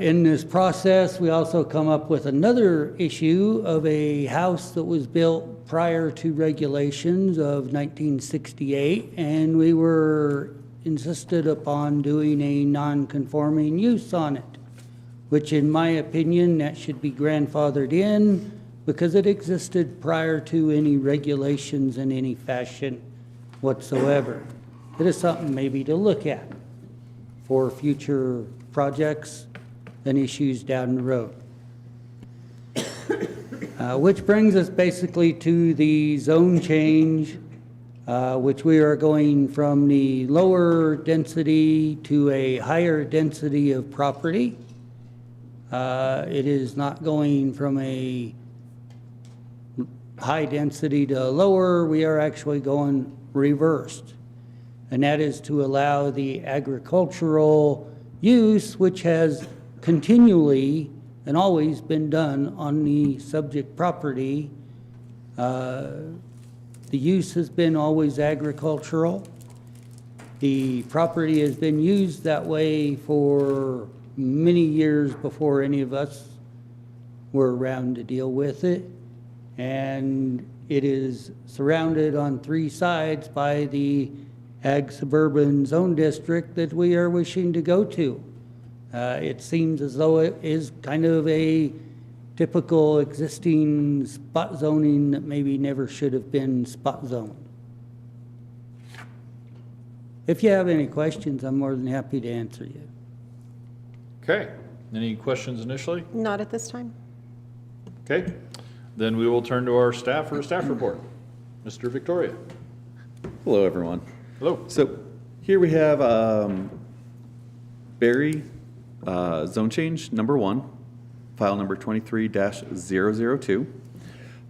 In this process, we also come up with another issue of a house that was built prior to regulations of 1968, and we were insisted upon doing a non-conforming use on it, which in my opinion, that should be grandfathered in because it existed prior to any regulations in any fashion whatsoever. It is something maybe to look at for future projects and issues down the road. Which brings us basically to the zone change, which we are going from the lower density to a higher density of property. It is not going from a high density to lower, we are actually going reversed. And that is to allow the agricultural use, which has continually and always been done on the subject property. The use has been always agricultural. The property has been used that way for many years before any of us were around to deal with it. And it is surrounded on 3 sides by the ag suburban zone district that we are wishing to go to. It seems as though it is kind of a typical existing spot zoning that maybe never should have been spot zoned. If you have any questions, I'm more than happy to answer you. Okay. Any questions initially? Not at this time. Okay. Then we will turn to our staff for a staff report. Mr. Victoria. Hello, everyone. Hello. So here we have Barry Zone change number 1, file number 23-002.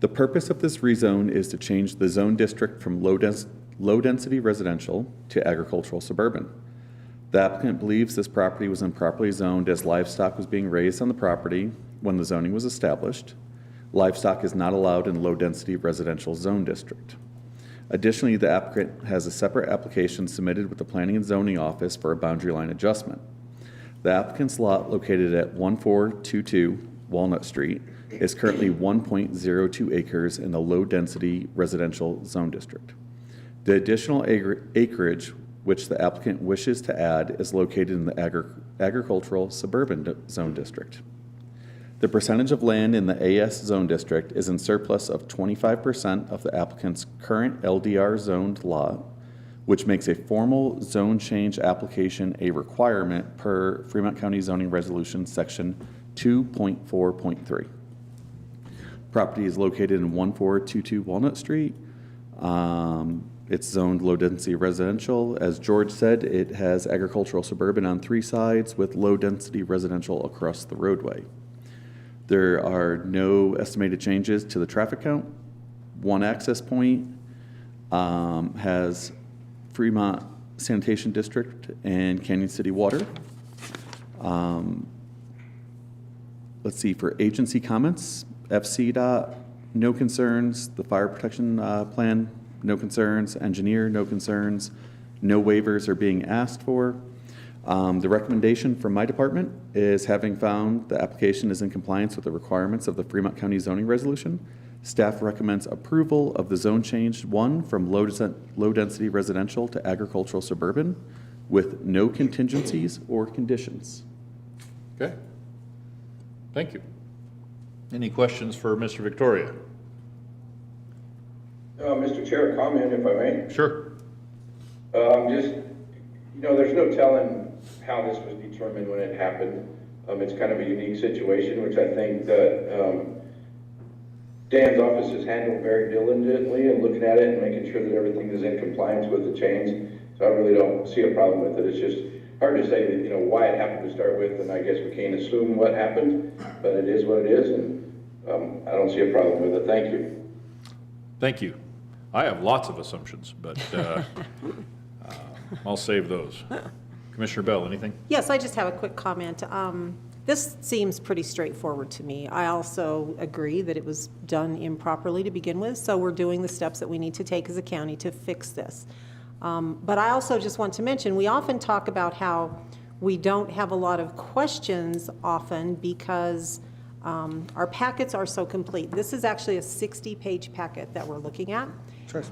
The purpose of this rezone is to change the zone district from low-density residential to agricultural suburban. The applicant believes this property was improperly zoned as livestock was being raised on the property when the zoning was established. Livestock is not allowed in low-density residential zone district. Additionally, the applicant has a separate application submitted with the Planning and Zoning Office for a boundary line adjustment. The applicant's lot, located at 1422 Walnut Street, is currently 1.02 acres in the low-density residential zone district. The additional acreage which the applicant wishes to add is located in the agricultural suburban zone district. The percentage of land in the AS zone district is in surplus of 25% of the applicant's current LDR zoned lot, which makes a formal zone change application a requirement per Fremont County Zoning Resolution Section 2.4.3. Property is located in 1422 Walnut Street. It's zoned low-density residential. As George said, it has agricultural suburban on 3 sides with low-density residential across the roadway. There are no estimated changes to the traffic count. One access point has Fremont Sanitation District and Canyon City Water. Let's see, for agency comments, FCDOT, no concerns. The fire protection plan, no concerns. Engineer, no concerns. No waivers are being asked for. The recommendation from my department is, having found the application is in compliance with the requirements of the Fremont County Zoning Resolution, staff recommends approval of the zone change 1 from low-density residential to agricultural suburban with no contingencies or conditions. Okay. Thank you. Any questions for Mr. Victoria? Mr. Chair, a comment if I may. Sure. Just, there's no telling how this was determined when it happened. It's kind of a unique situation, which I think that Dan's office has handled very diligently and looking at it and making sure that everything is in compliance with the change. So I really don't see a problem with it. It's just hard to say that, why it happened to start with, and I guess we can't assume what happened, but it is what it is, and I don't see a problem with it. Thank you. Thank you. I have lots of assumptions, but I'll save those. Commissioner Bell, anything? Yes, I just have a quick comment. This seems pretty straightforward to me. I also agree that it was done improperly to begin with, so we're doing the steps that we need to take as a county to fix this. But I also just want to mention, we often talk about how we don't have a lot of questions often because our packets are so complete. This is actually a 60-page packet that we're looking at.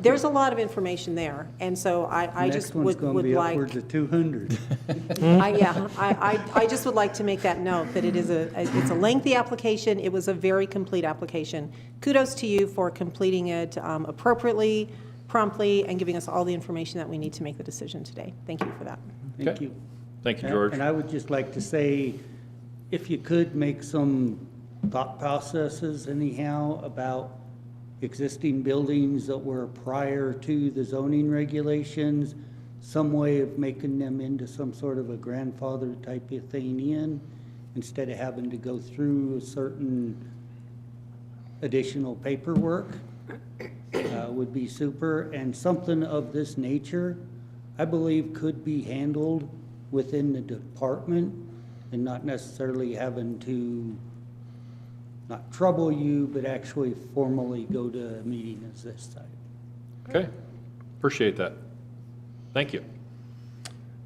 There's a lot of information there, and so I just would like... Next one's going to be upwards of 200. I just would like to make that note, that it's a lengthy application. It was a very complete application. Kudos to you for completing it appropriately, promptly, and giving us all the information that we need to make the decision today. Thank you for that. Thank you. Thank you, George. And I would just like to say, if you could make some thought processes anyhow about existing buildings that were prior to the zoning regulations, some way of making them into some sort of a grandfather type of thing instead of having to go through a certain additional paperwork, would be super. And something of this nature, I believe, could be handled within the department and not necessarily having to not trouble you, but actually formally go to a meeting as this type. Okay, appreciate that. Thank you.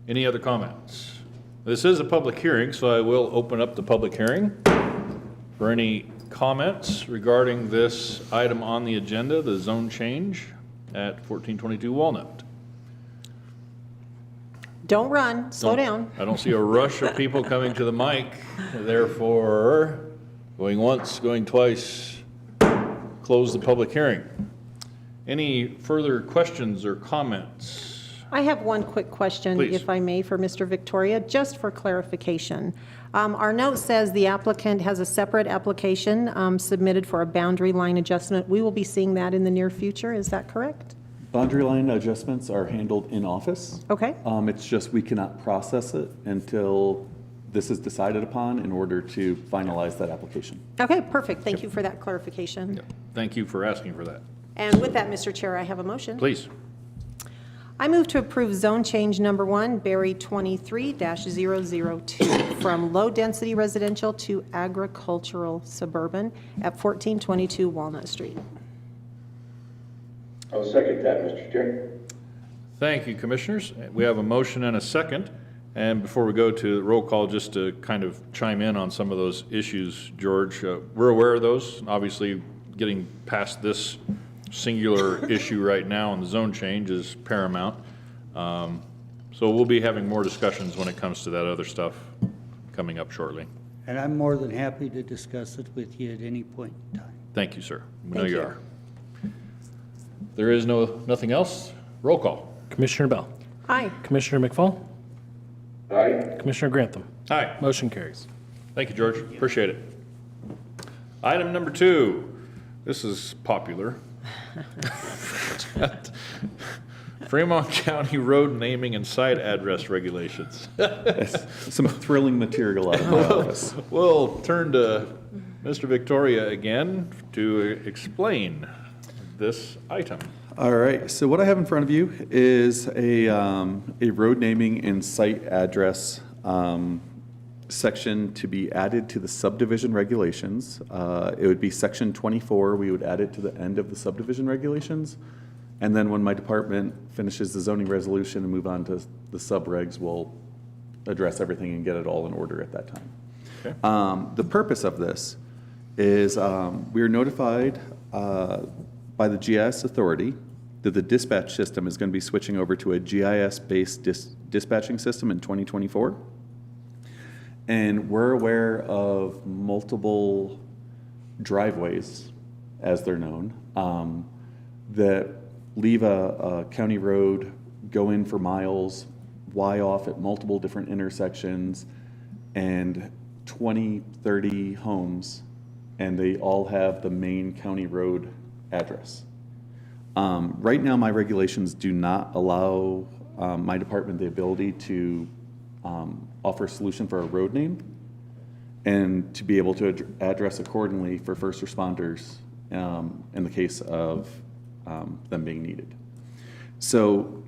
Any other comments? This is a public hearing, so I will open up the public hearing for any comments regarding this item on the agenda, the zone change at 1422 Walnut. Don't run, slow down. I don't see a rush of people coming to the mic, therefore, going once, going twice, close the public hearing. Any further questions or comments? I have one quick question, Please. if I may, for Mr. Victoria, just for clarification. Our note says the applicant has a separate application submitted for a boundary line adjustment. We will be seeing that in the near future, is that correct? Boundary line adjustments are handled in office. Okay. It's just we cannot process it until this is decided upon in order to finalize that application. Okay, perfect. Thank you for that clarification. Thank you for asking for that. And with that, Mr. Chair, I have a motion. Please. I move to approve zone change number 1, Berry 23-002, from low-density residential to agricultural suburban at 1422 Walnut Street. I'll second that, Mr. Chair. Thank you, Commissioners. We have a motion and a second. And before we go to the roll call, just to kind of chime in on some of those issues, George, we're aware of those. Obviously, getting past this singular issue right now on the zone change is paramount. So we'll be having more discussions when it comes to that other stuff coming up shortly. And I'm more than happy to discuss it with you at any point in time. Thank you, sir. We know Thank you you. are. There is nothing else. Roll call. Commissioner Bell. Aye. Commissioner McFall. Aye. Commissioner Grantham. Aye. Motion carries. Thank you, George. Appreciate it. Item number 2. This is popular. Fremont County road naming and site address regulations. Some thrilling material out of my office. We'll turn to Mr. Victoria again to explain this item. All right, so what I have in front of you is a road naming and site address section to be added to the subdivision regulations. It would be section 24. We would add it to the end of the subdivision regulations. And then when my department finishes the zoning resolution and move on to the subregs, we'll address everything and get it all in order at that time. Okay. The purpose of this is we are notified by the GIS authority that the dispatch system is going to be switching over to a GIS-based dispatching system in 2024. And we're aware of multiple driveways, as they're known, that leave a county road, go in for miles, Y off at multiple different intersections, and 20, 30 homes, and they all have the main county road address. Right now, my regulations do not allow my department the ability to offer a solution for a road name and to be able to address accordingly for first responders in the case of them being needed. So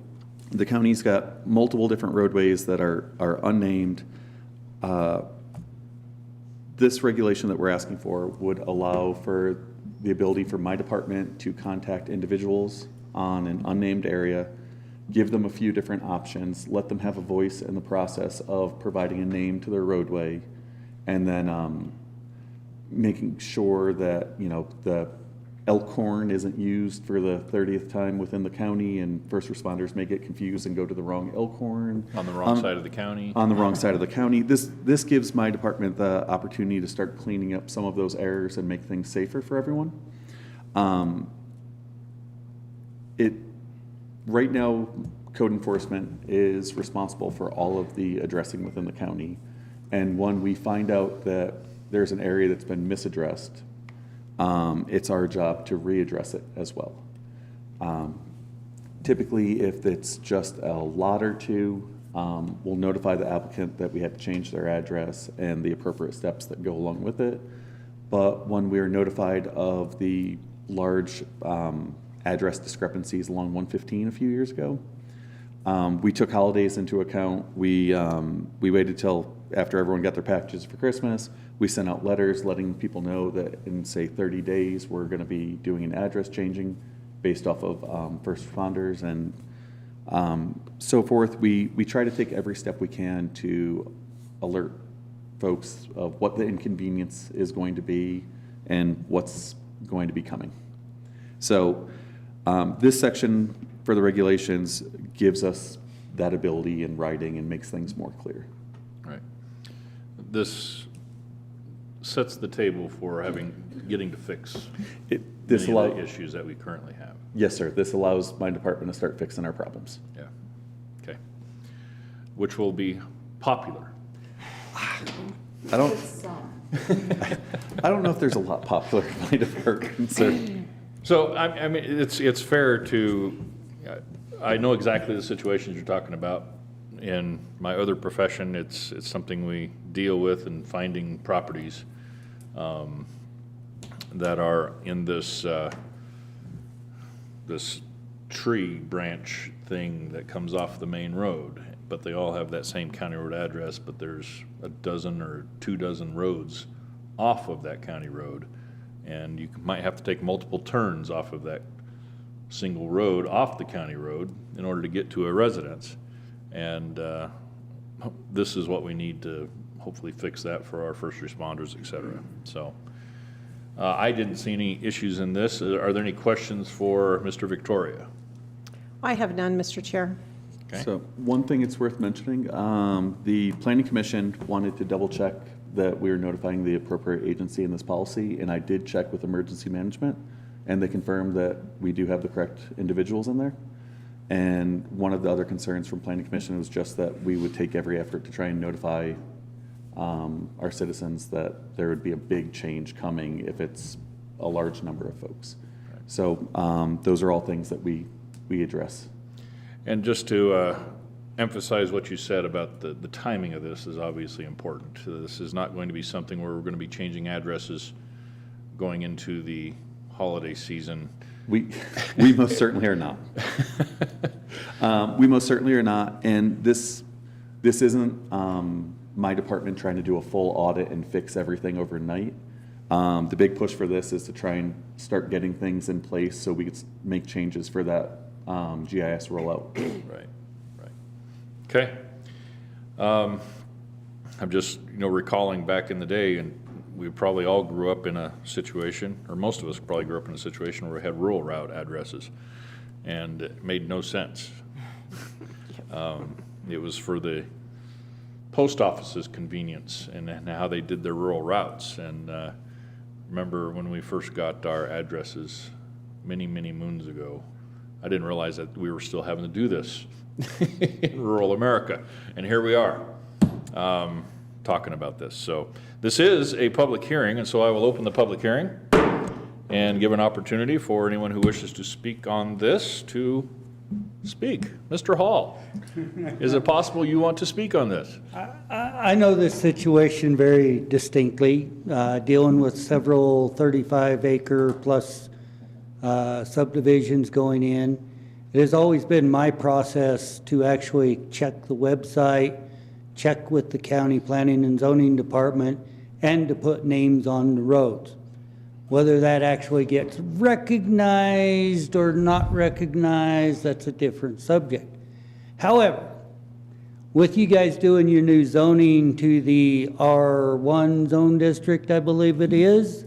the county's got multiple different roadways that are unnamed. This regulation that we're asking for would allow for the ability for my department to contact individuals on an unnamed area, give them a few different options, let them have a voice in the process of providing a name to their roadway, and then making sure that, you know, the Elkhorn isn't used for the 30th time within the county, and first responders may get confused and go to the wrong Elkhorn. On the wrong side of the county. On the wrong side of the county. This gives my department the opportunity to start cleaning up some of those errors and make things safer for everyone. Right now, code enforcement is responsible for all of the addressing within the county. And when we find out that there's an area that's been misaddressed, it's our job to readdress it as well. Typically, if it's just a lot or two, we'll notify the applicant that we had to change their address and the appropriate steps that go along with it. But when we are notified of the large address discrepancies along 115 a few years ago, we took holidays into account. We waited till after everyone got their packages for Christmas. We sent out letters letting people know that in, say, 30 days, we're going to be doing an address changing based off of first responders and so forth. We try to take every step we can to alert folks of what the inconvenience is going to be and what's going to be coming. So this section for the regulations gives us that ability in writing and makes things more clear. Right. This sets the table for getting to fix This many of the issues that we currently have. Yes, sir. This allows my department to start fixing our problems. Yeah. Okay. Which will be popular. I don't know if there's a lot popular in my department, sir. So, I mean, it's fair to, I know exactly the situations you're talking about. in my other profession, it's something we deal with in finding properties that are in this this tree branch thing that comes off the main road, but they all have that same county road address, but there's a dozen or 24 roads off of that county road, and you might have to take multiple turns off of that single road off the county road in order to get to a residence. And this is what we need to hopefully fix that for our first responders, et cetera. So I didn't see any issues in this. Are there any questions for Mr. Victoria? I have none, Mr. Chair. Okay. So one thing it's worth mentioning, the Planning Commission wanted to double check that we were notifying the appropriate agency in this policy, and I did check with emergency management, and they confirmed that we do have the correct individuals in there. And one of the other concerns from Planning Commission was just that we would take every effort to try and notify our citizens that there would be a big change coming if it's a large number of folks. So those are all things that we address. And just to emphasize what you said about the timing of this is obviously important. This is not going to be something where we're going to be changing addresses going into the holiday season. We most certainly are not. We most certainly are not, and this isn't my department trying to do a full audit and fix everything overnight. The big push for this is to try and start getting things in place so we could make changes for that GIS rollout. Right. Okay. I'm just, recalling back in the day, and we probably all grew up in a situation, or most of us probably grew up in a situation where we had rural route addresses, and it made no sense. It was for the post office's convenience and how they did their rural routes. And remember when we first got our addresses many, many moons ago, I didn't realize that we were still having to do this in rural America. And here we are talking about this. So this is a public hearing, and so I will open the public hearing and give an opportunity for anyone who wishes to speak on this to speak. Mr. Hall, is it possible you want to speak on this? I know this situation very distinctly, dealing with several 35-acre plus subdivisions going in. It has always been my process to actually check the website, check with the county planning and zoning department, and to put names on the roads. Whether that actually gets recognized or not recognized, that's a different subject. However, with you guys doing your new zoning to the R1 zone district, I believe it is,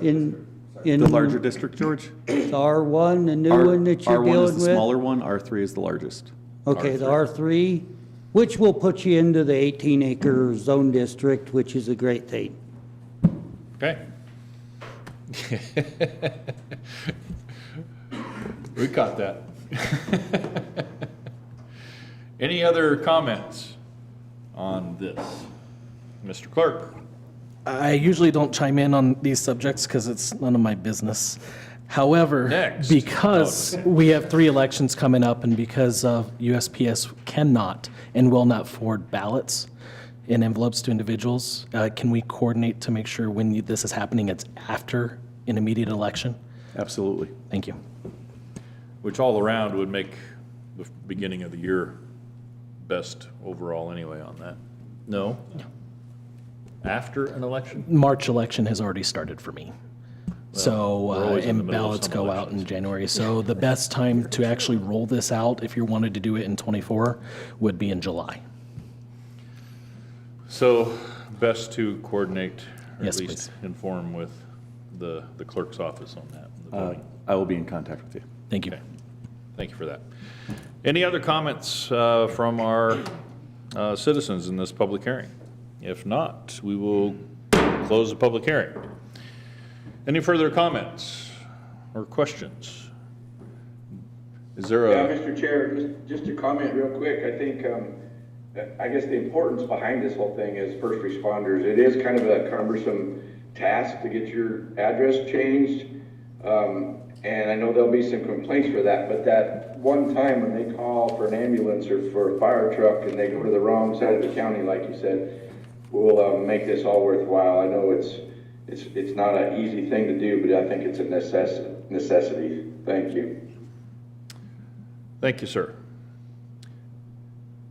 in The larger district, George? it's R1, the new one that you're dealing with? R1 is the smaller one, R3 is the largest. Okay, the R3, which will put you into the 18-acre zone district, which is a great thing. Okay. We caught that. Any other comments on this? Mr. Clerk? I usually don't chime in on these subjects because it's none of my business. However, Next. because we have 3 elections coming up and because USPS cannot and will not forward ballots in envelopes to individuals, can we coordinate to make sure when this is happening, it's after an immediate election? Absolutely. Thank you. Which all around would make the beginning of the year best overall anyway on that. No? After an election? March election has already started for me. So, we're always in the and middle of ballots some go out in elections. January. So the best time to actually roll this out, if you wanted to do it in '24, would be in July. So best to coordinate, or Yes, at least please. inform with the clerk's office on that. the voting. I will be in contact with you. Thank you. Okay. Thank you for that. Any other comments from our citizens in this public hearing? If not, we will close the public hearing. Any further comments or questions? Is there Yeah, a, Mr. Chair, just to comment real quick, I think, I guess the importance behind this whole thing is first responders. It is kind of a cumbersome task to get your address changed. And I know there'll be some complaints for that, but that one time when they call for an ambulance or for a fire truck and they go to the wrong side of the county, like you said, we'll make this all worthwhile. I know it's not an easy thing to do, but I think it's a necessity. Thank you. Thank you, sir.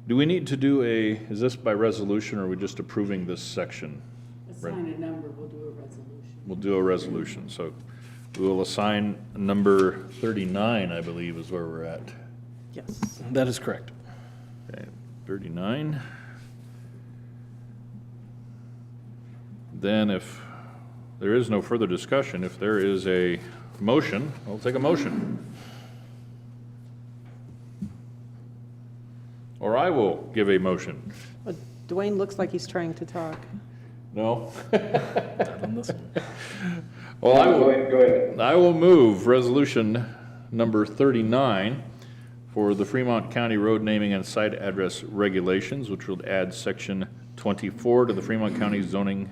Do we need to do is this by resolution, or are we just approving this section? Assign a number, we'll do a resolution. We'll do a resolution, so we will assign number 39, I believe, is where we're at. Yes, that is correct. Okay, 39. Then if there is no further discussion, if there is a motion, I'll take a motion. Or I will give a motion. Dwayne looks like he's trying to talk. No? Not on this one. Well, Go ahead. I will move resolution number 39 for the Fremont County Road Naming and Site Address Regulations, which will add section 24 to the Fremont County zoning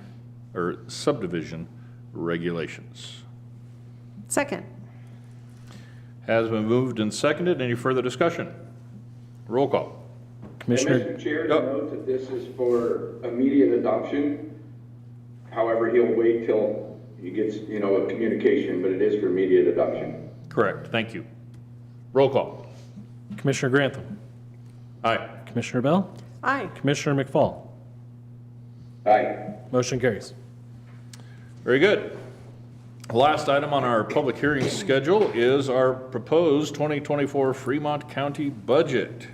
or subdivision regulations. Second. Has been moved and seconded. Any further discussion? Roll call. Commissioner, Mr. Chair, note that this is for immediate adoption. However, he'll wait till he gets, a communication, but it is for immediate adoption. Correct. Thank you. Roll call. Commissioner Grantham, Aye. Commissioner Bell, Aye. Commissioner McFall. Aye. Motion carries. Very good. Last item on our public hearing schedule is our proposed 2024 Fremont County budget.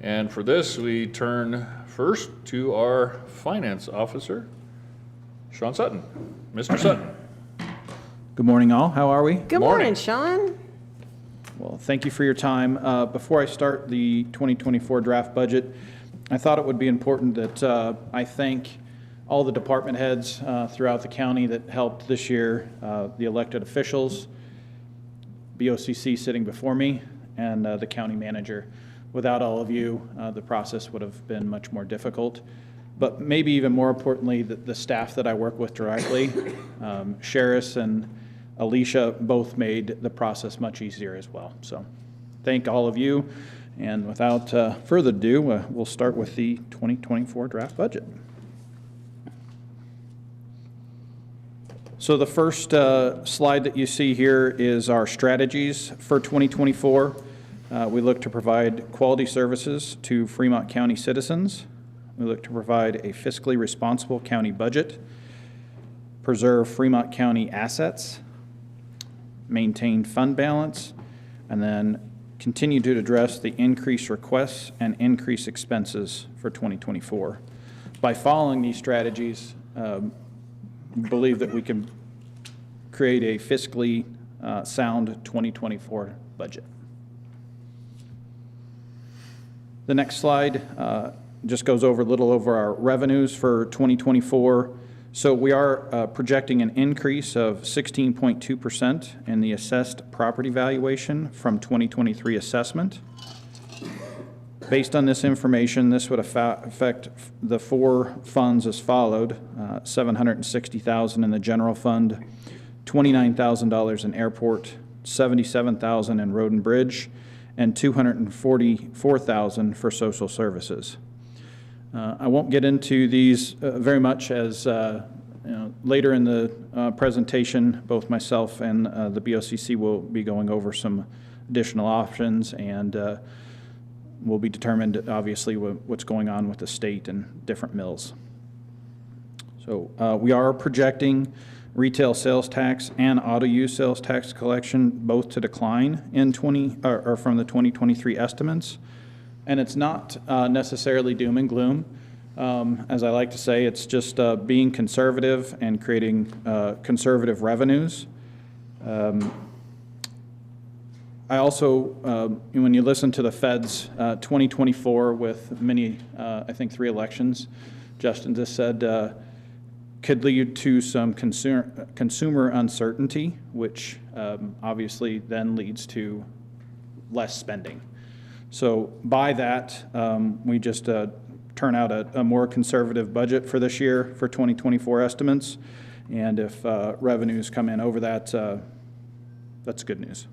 And for this, we turn first to our finance officer, Sean Sutton. Mr. Sutton. Good morning, all. How are we? Good morning, Sean. Well, thank you for your time. Before I start the 2024 draft budget, I thought it would be important that I thank all the department heads throughout the county that helped this year, the elected officials, BOCC sitting before me, and the county manager. Without all of you, the process would have been much more difficult. But maybe even more importantly, the staff that I work with directly, Sheris and Alicia, both made the process much easier as well. So thank all of you. And without further ado, we'll start with the 2024 draft budget. So the first slide that you see here is our strategies for 2024. We look to provide quality services to Fremont County citizens. We look to provide a fiscally responsible county budget, preserve Fremont County assets, maintain fund balance, and then continue to address the increased requests and increased expenses for 2024. By following these strategies, we believe that we can create a fiscally sound 2024 budget. The next slide just goes over a little over our revenues for 2024. So we are projecting an increase of 16.2% in the assessed property valuation from 2023 assessment. Based on this information, this would affect the four funds as followed: $760,000 in the general fund, $29,000 in airport, $77,000 in road and bridge, and $244,000 for social services. I won't get into these very much as later in the presentation, both myself and the BOCC will be going over some additional options, and will be determined, obviously, what's going on with the state and different mills. So we are projecting retail sales tax and auto use sales tax collection both to decline in from the 2023 estimates. And it's not necessarily doom and gloom. As I like to say, it's just being conservative and creating conservative revenues. I also, when you listen to the Fed's 2024 with many, I think 3 elections, Justin just said, could lead to some consumer uncertainty, which obviously then leads to less spending. So by that, we just turn out a more conservative budget for this year for 2024 estimates. And if revenues come in over that, that's good news.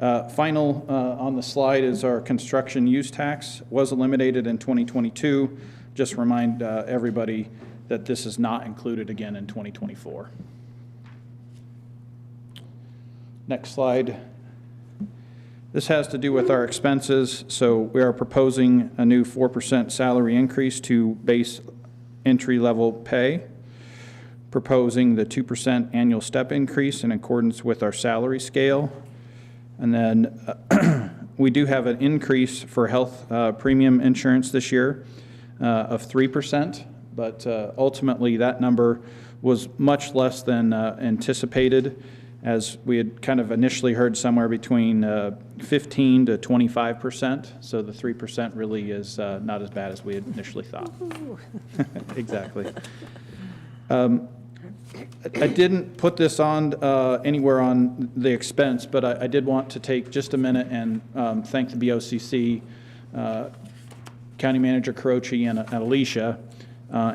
Final on the slide is our construction use tax. Was eliminated in 2022. Just remind everybody that this is not included again in 2024. Next slide. This has to do with our expenses. So we are proposing a new 4% salary increase to base entry-level pay, proposing the 2% annual step increase in accordance with our salary scale. And then we do have an increase for health premium insurance this year of 3%, but ultimately that number was much less than anticipated, as we had kind of initially heard somewhere between 15 to 25%. So the 3% really is not as bad as we had initially thought. Exactly. I didn't put this on anywhere on the expense, but I did want to take just a minute and thank the BOCC, County Manager Carochi and Alicia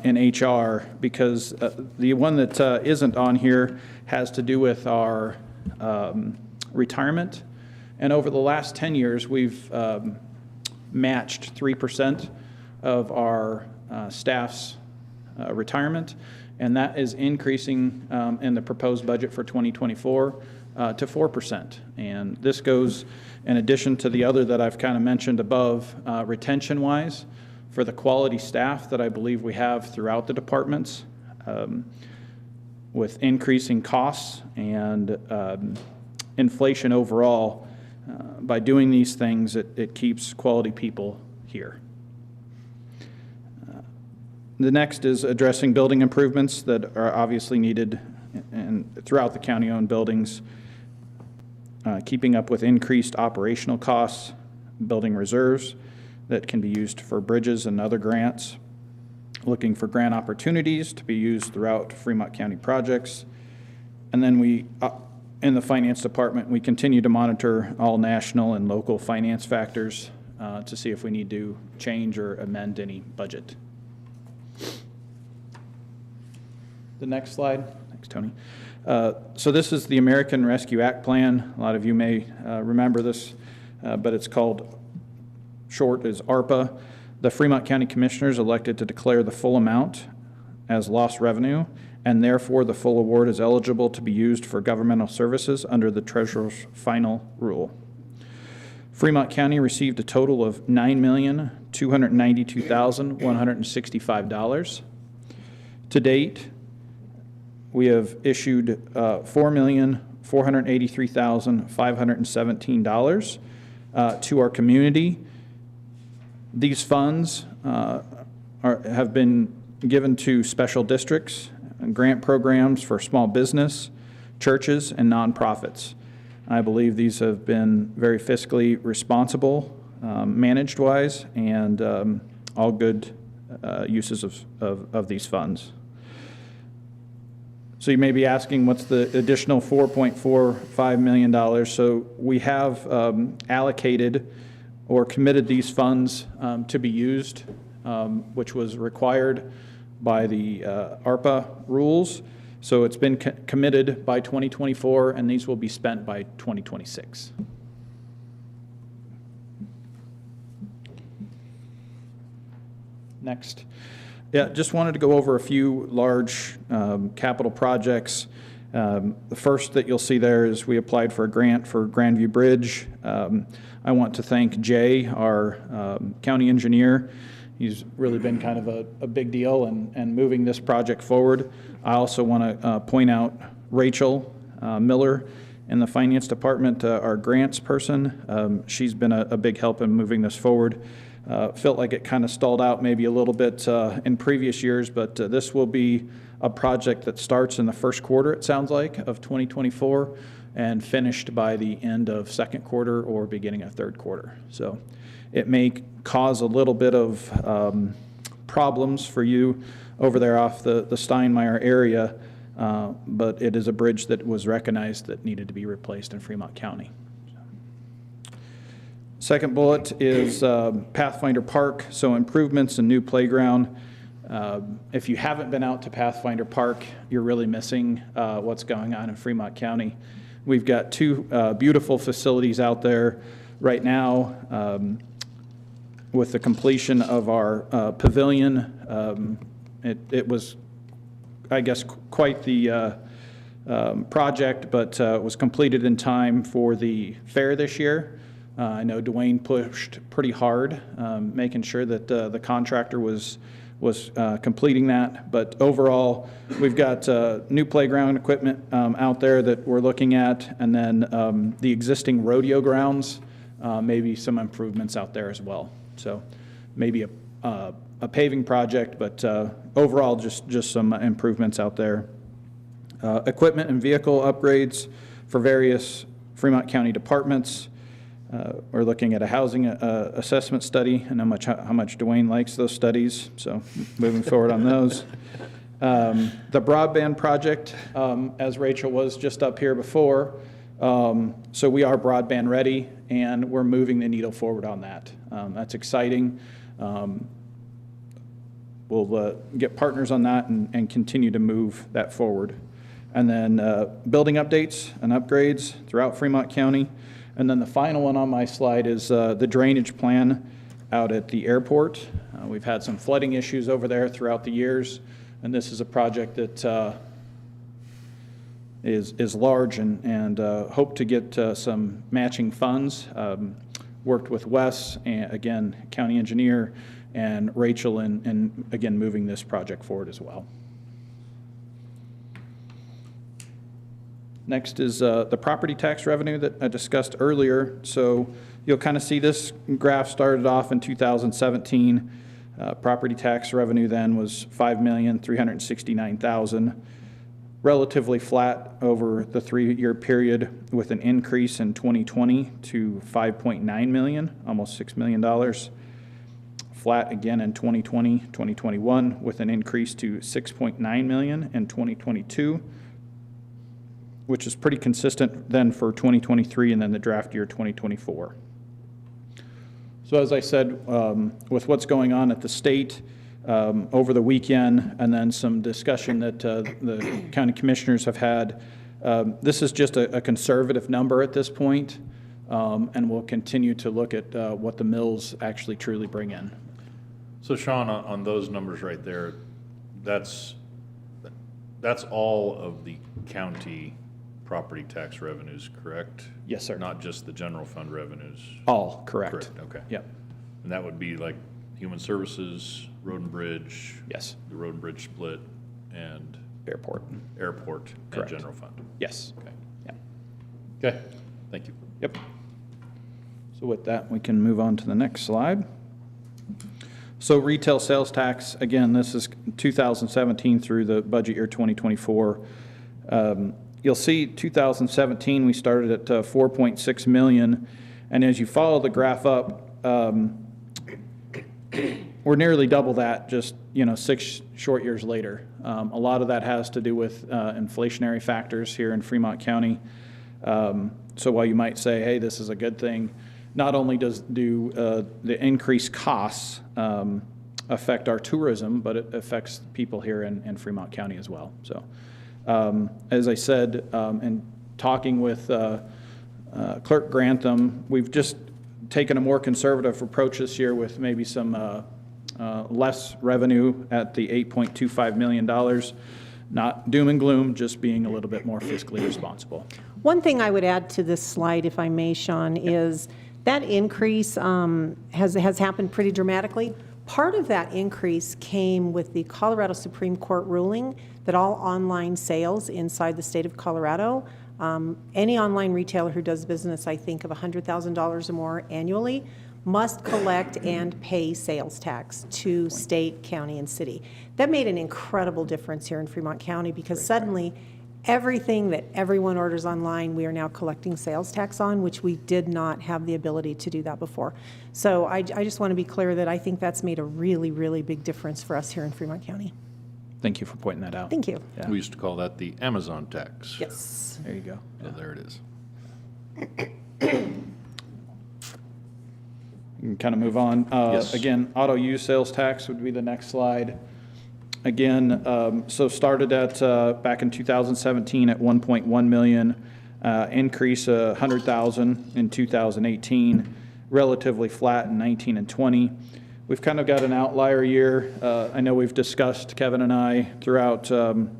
in HR, because the one that isn't on here has to do with our retirement. And over the last 10 years, we've matched 3% of our staff's retirement, and that is increasing in the proposed budget for 2024 to 4%. And this goes in addition to the other that I've kind of mentioned above, retention-wise, for the quality staff that I believe we have throughout the departments, with increasing costs and inflation overall. By doing these things, it keeps quality people here. The next is addressing building improvements that are obviously needed and throughout the county-owned buildings, keeping up with increased operational costs, building reserves that can be used for bridges and other grants, looking for grant opportunities to be used throughout Fremont County projects. And then we, in the finance department, we continue to monitor all national and local finance factors to see if we need to change or amend any budget. The next slide. Thanks, Tony. So this is the American Rescue Act Plan. A lot of you may remember this, but it's called, short is ARPA. The Fremont County Commissioners elected to declare the full amount as lost revenue, and therefore the full award is eligible to be used for governmental services under the Treasurer's final rule. Fremont County received a total of $9,292,165. To date, we have issued $4,483,517 to our community. These funds have been given to special districts and grant programs for small business, churches, and nonprofits. I believe these have been very fiscally responsible, managed-wise, and all good uses of these funds. So you may be asking, what's the additional $4.45 million? So we have allocated or committed these funds to be used, which was required by the ARPA rules. So it's been committed by 2024, and these will be spent by 2026. Next. Yeah, just wanted to go over a few large capital projects. The first that you'll see there is we applied for a grant for Grandview Bridge. I want to thank Jay, our county engineer. He's really been kind of a big deal and moving this project forward. I also want to point out Rachel Miller in the finance department, our grants person. She's been a big help in moving this forward. Felt like it kind of stalled out maybe a little bit in previous years, but this will be a project that starts in the first quarter, it sounds like, of 2024 and finished by the end of second quarter or beginning of third quarter. So it may cause a little bit of problems for you over there off the Steinmeier area, but it is a bridge that was recognized that needed to be replaced in Fremont County. Second bullet is Pathfinder Park, so improvements and new playground. If you haven't been out to Pathfinder Park, you're really missing what's going on in Fremont County. We've got two beautiful facilities out there right now. With the completion of our pavilion, it was, I guess, quite the project, but was completed in time for the fair this year. I know Dwayne pushed pretty hard, making sure that the contractor was completing that. But overall, we've got new playground equipment out there that we're looking at, and then the existing rodeo grounds, maybe some improvements out there as well. So maybe a paving project, but overall, just some improvements out there. Equipment and vehicle upgrades for various Fremont County departments. We're looking at a housing assessment study. I know how much Dwayne likes those studies, so moving forward on those. The broadband project, as Rachel was just up here before, so we are broadband ready, and we're moving the needle forward on that. That's exciting. We'll get partners on that and continue to move that forward. And then building updates and upgrades throughout Fremont County. And then the final one on my slide is the drainage plan out at the airport. We've had some flooding issues over there throughout the years, and this is a project that is large and hope to get some matching funds. Worked with Wes, and again, county engineer, and Rachel, and again, moving this project forward as well. Next is the property tax revenue that I discussed earlier. So you'll kind of see this graph started off in 2017. Property tax revenue then was $5,369,000, relatively flat over the 3-year period, with an increase in 2020 to $5.9 million, almost $6 million. Flat again in 2020, 2021, with an increase to $6.9 million in 2022. Which is pretty consistent then for 2023 and then the draft year 2024. So as I said, with what's going on at the state over the weekend, and then some discussion that the county commissioners have had, this is just a conservative number at this point, and we'll continue to look at what the mills actually truly bring in. So Sean, on those numbers right there, that's all of the county property tax revenues, correct? Yes, sir. Not just the general fund revenues? All correct. Correct, okay. Yep. And that would be like human services, road and bridge? Yes. The road and bridge split, and? Airport. Airport and Correct. general fund? Yes. Okay. Yeah. Okay, thank you. Yep. So with that, we can move on to the next slide. So retail sales tax, again, this is 2017 through the budget year 2024. You'll see 2017, we started at 4.6 million. And as you follow the graph up, we're nearly double that just, 6 short years later. A lot of that has to do with inflationary factors here in Fremont County. So while you might say, hey, this is a good thing, not only do the increased costs affect our tourism, but it affects people here in Fremont County as well. So as I said, in talking with Clerk Grantham, we've just taken a more conservative approach this year with maybe some less revenue at the $8.25 million. Not doom and gloom, just being a little bit more fiscally responsible. One thing I would add to this slide, if I may, Sean, is that increase has happened pretty dramatically. Part of that increase came with the Colorado Supreme Court ruling that all online sales inside the state of Colorado, any online retailer who does business, I think, of $100,000 or more annually, must collect and pay sales tax to state, county, and city. That made an incredible difference here in Fremont County because suddenly everything that everyone orders online, we are now collecting sales tax on, which we did not have the ability to do that before. So I just want to be clear that I think that's made a really, really big difference for us here in Fremont County. Thank you for pointing that out. Thank you. Yeah. We used to call that the Amazon tax. Yes. There you go. So there it is. You can kind of move on. Yes. Again, auto use sales tax would be the next slide. Again, so started at back in 2017 at 1.1 million. increase 100,000 in 2018, relatively flat in 19 and 20. We've kind of got an outlier year. I know we've discussed, Kevin and I, throughout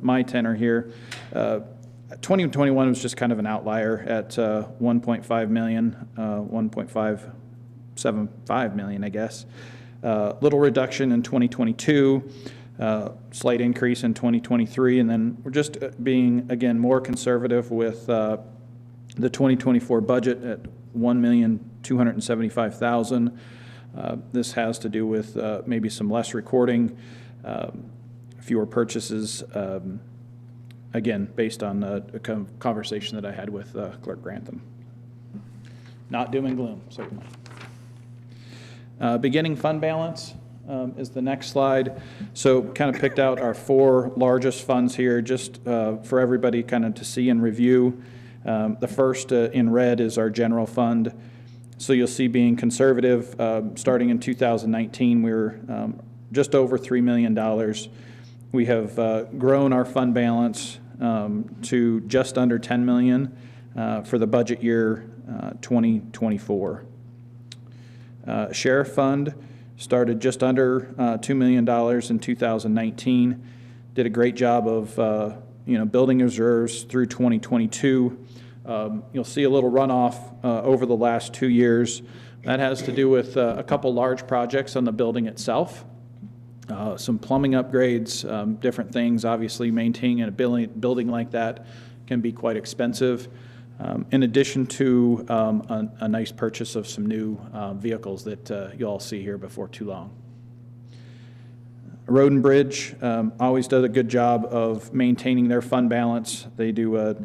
my tenure here. 2021 was just kind of an outlier at 1.5 million, 1.575 million, I guess. Little reduction in 2022, slight increase in 2023, and then we're just being, again, more conservative with the 2024 budget at $1,275,000. This has to do with maybe some less recording, fewer purchases, again, based on a conversation that I had with Clerk Grantham. Not doom and gloom, certainly. Beginning fund balance is the next slide. So kind of picked out our 4 largest funds here just for everybody kind of to see and review. The first in red is our general fund. So you'll see being conservative, starting in 2019, we were just over $3 million. We have grown our fund balance to just under $10 million for the budget year 2024. Sheriff fund started just under $2 million in 2019. Did a great job of building reserves through 2022. You'll see a little runoff over the last 2 years. That has to do with a couple large projects on the building itself. Some plumbing upgrades, different things. Obviously, maintaining a building like that can be quite expensive. In addition to a nice purchase of some new vehicles that you'll all see here before too long. Road and Bridge always does a good job of maintaining their fund balance. They do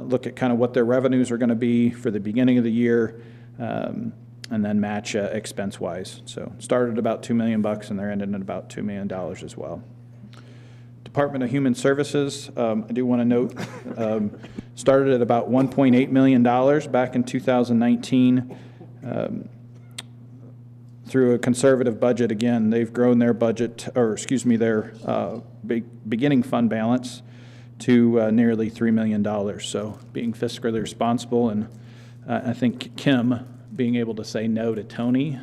look at kind of what their revenues are going to be for the beginning of the year, and then match expense-wise. So started at about $2 million, and they're ending at about $2 million as well. Department of Human Services, I do want to note, started at about $1.8 million back in 2019. Through a conservative budget, again, they've grown their budget, or excuse me, their beginning fund balance to nearly $3 million. So being fiscally responsible, and I think Kim being able to say no to Tony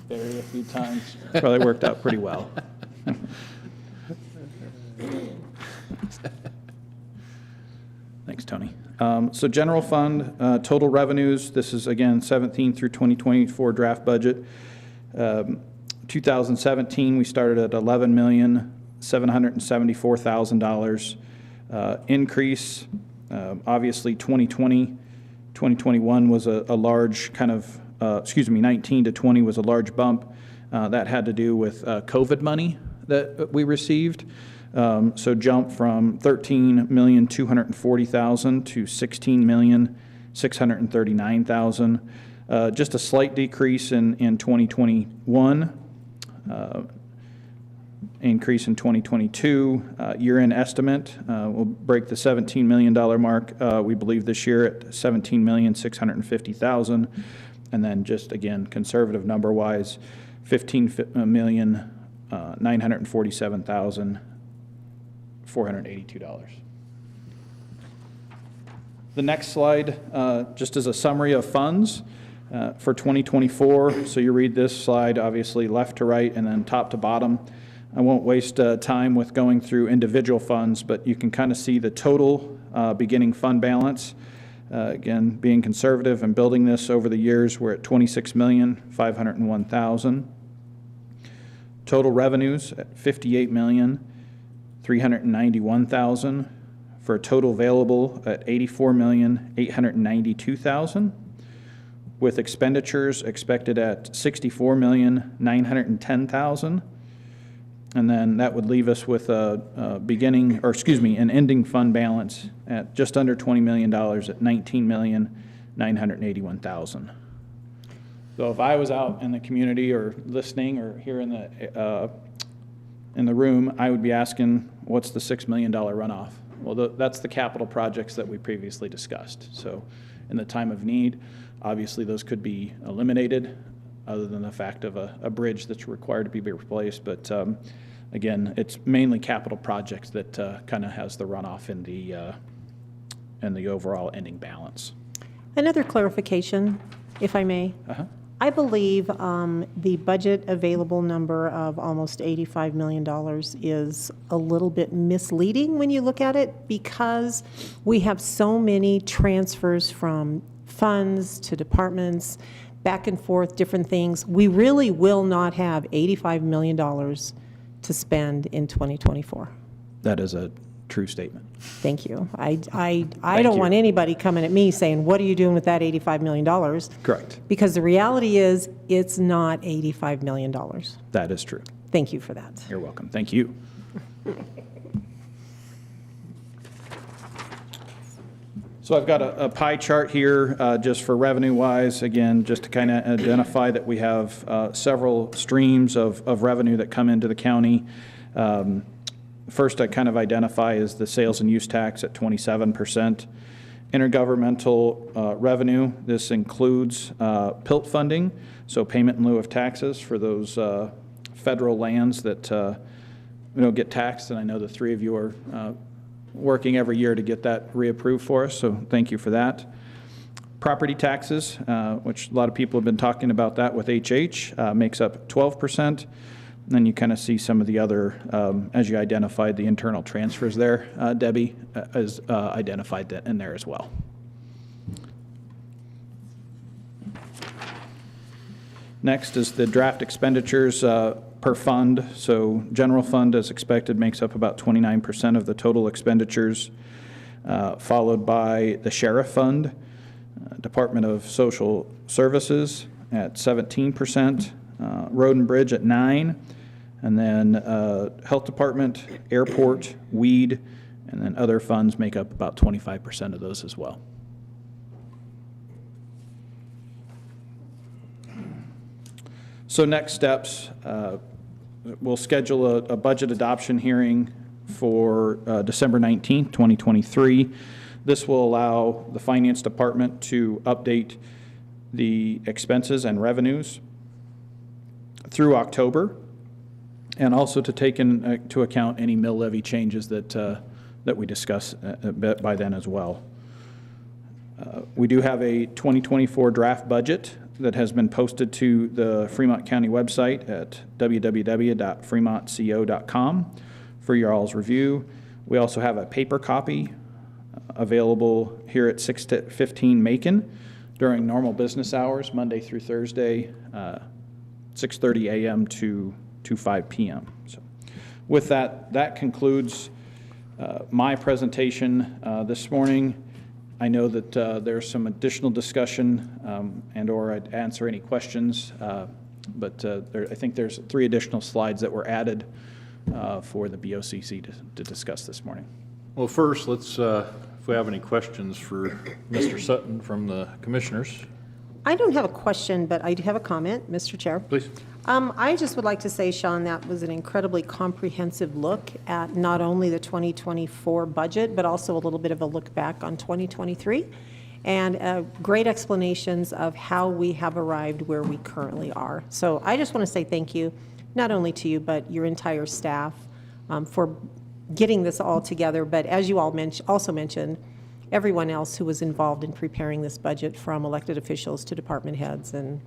very a few times probably worked out pretty well. Thanks, Tony. So general fund, total revenues, this is again 17 through 2024 draft budget. 2017, we started at $11,774,000. Increase, obviously 2021 was a large kind of, 19 to 20 was a large bump. That had to do with COVID money that we received. So jump from $13,240,000 to $16,639,000. Just a slight decrease in 2021. Increase in 2022. Year-end estimate will break the $17 million mark, we believe, this year at $17,650,000. And then just, again, conservative number-wise, $15,947,482. The next slide, just as a summary of funds for 2024. So you read this slide, obviously, left to right and then top to bottom. I won't waste time with going through individual funds, but you can kind of see the total beginning fund balance. Again, being conservative and building this over the years, we're at $26,501,000. Total revenues at $58,391,000 for a total available at $84,892,000, with expenditures expected at $64,910,000. And then that would leave us with an ending fund balance at just under $20 million at $19,981,000. So if I was out in the community or listening or here in the room, I would be asking, what's the $6 million runoff? Well, that's the capital projects that we previously discussed. So in the time of need, obviously those could be eliminated, other than the fact of a bridge that's required to be replaced. But again, it's mainly capital projects that kind of has the runoff in and the overall ending balance. Another clarification, if I may. I believe the budget available number of almost $85 million is a little bit misleading when you look at it, because we have so many transfers from funds to departments, back and forth, different things. We really will not have $85 million to spend in 2024. That is a true statement. Thank you. I don't want anybody coming at me saying, what are you doing with that $85 million? Correct. Because the reality is, it's not $85 million. That is true. Thank you for that. You're welcome. Thank you. So I've got a pie chart here just for revenue-wise, again, just to kind of identify that we have several streams of revenue that come into the county. First, I kind of identify is the sales and use tax at 27%. Intergovernmental revenue, this includes PILT funding, so payment in lieu of taxes for those federal lands that get taxed, and I know the three of you are working every year to get that reapproved for us, so thank you for that. Property taxes, which a lot of people have been talking about that with HH, makes up 12%. And then you kind of see some of the other, as you identified, the internal transfers there. Debbie has identified that in there as well. Next is the draft expenditures per fund. So general fund, as expected, makes up about 29% of the total expenditures, followed by the sheriff fund, Department of Social Services at 17%, road and bridge at 9%, and then health department, airport, weed, and then other funds make up about 25% of those as well. So next steps, we'll schedule a budget adoption hearing for December 19th, 2023. This will allow the finance department to update the expenses and revenues through October, and also to take into account any mill levy changes that we discuss by then as well. We do have a 2024 draft budget that has been posted to the Fremont County website at www.fremontco.com for your all's review. We also have a paper copy available here at 615 Macon during normal business hours, Monday through Thursday, 6:30 a.m. to 5 p.m. So with that concludes my presentation this morning. I know that there's some additional discussion and/or I'd answer any questions, but I think there's 3 additional slides that were added for the BOCC to discuss this morning. Well, first, let's, if we have any questions for Mr. Sutton from the commissioners. I don't have a question, but I do have a comment, Mr. Chair. Please. I just would like to say, Sean, that was an incredibly comprehensive look at not only the 2024 budget, but also a little bit of a look back on 2023, and great explanations of how we have arrived where we currently are. So I just want to say thank you, not only to you, but your entire staff for getting this all together. But as you all also mentioned, everyone else who was involved in preparing this budget, from elected officials to department heads and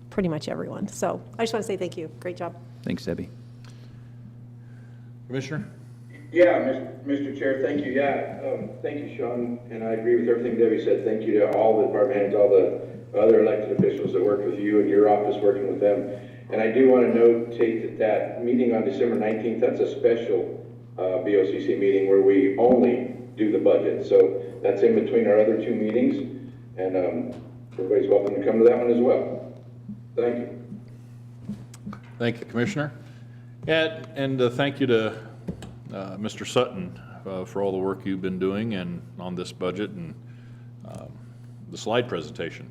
pretty much everyone. So I just want to say thank you. Great job. Thanks, Debbie. Commissioner? Yeah, Mr. Chair, thank you. Yeah, thank you, Sean, and I agree with everything Debbie said. Thank you to all the department heads, all the other elected officials that worked with you and your office working with them. And I do want to notate that meeting on December 19th, that's a special BOCC meeting where we only do the budget. So that's in between our other 2 meetings, and everybody's welcome to come to that one as well. Thank you. Thank you, Commissioner. Yeah, and thank you to Mr. Sutton for all the work you've been doing and on this budget and the slide presentation.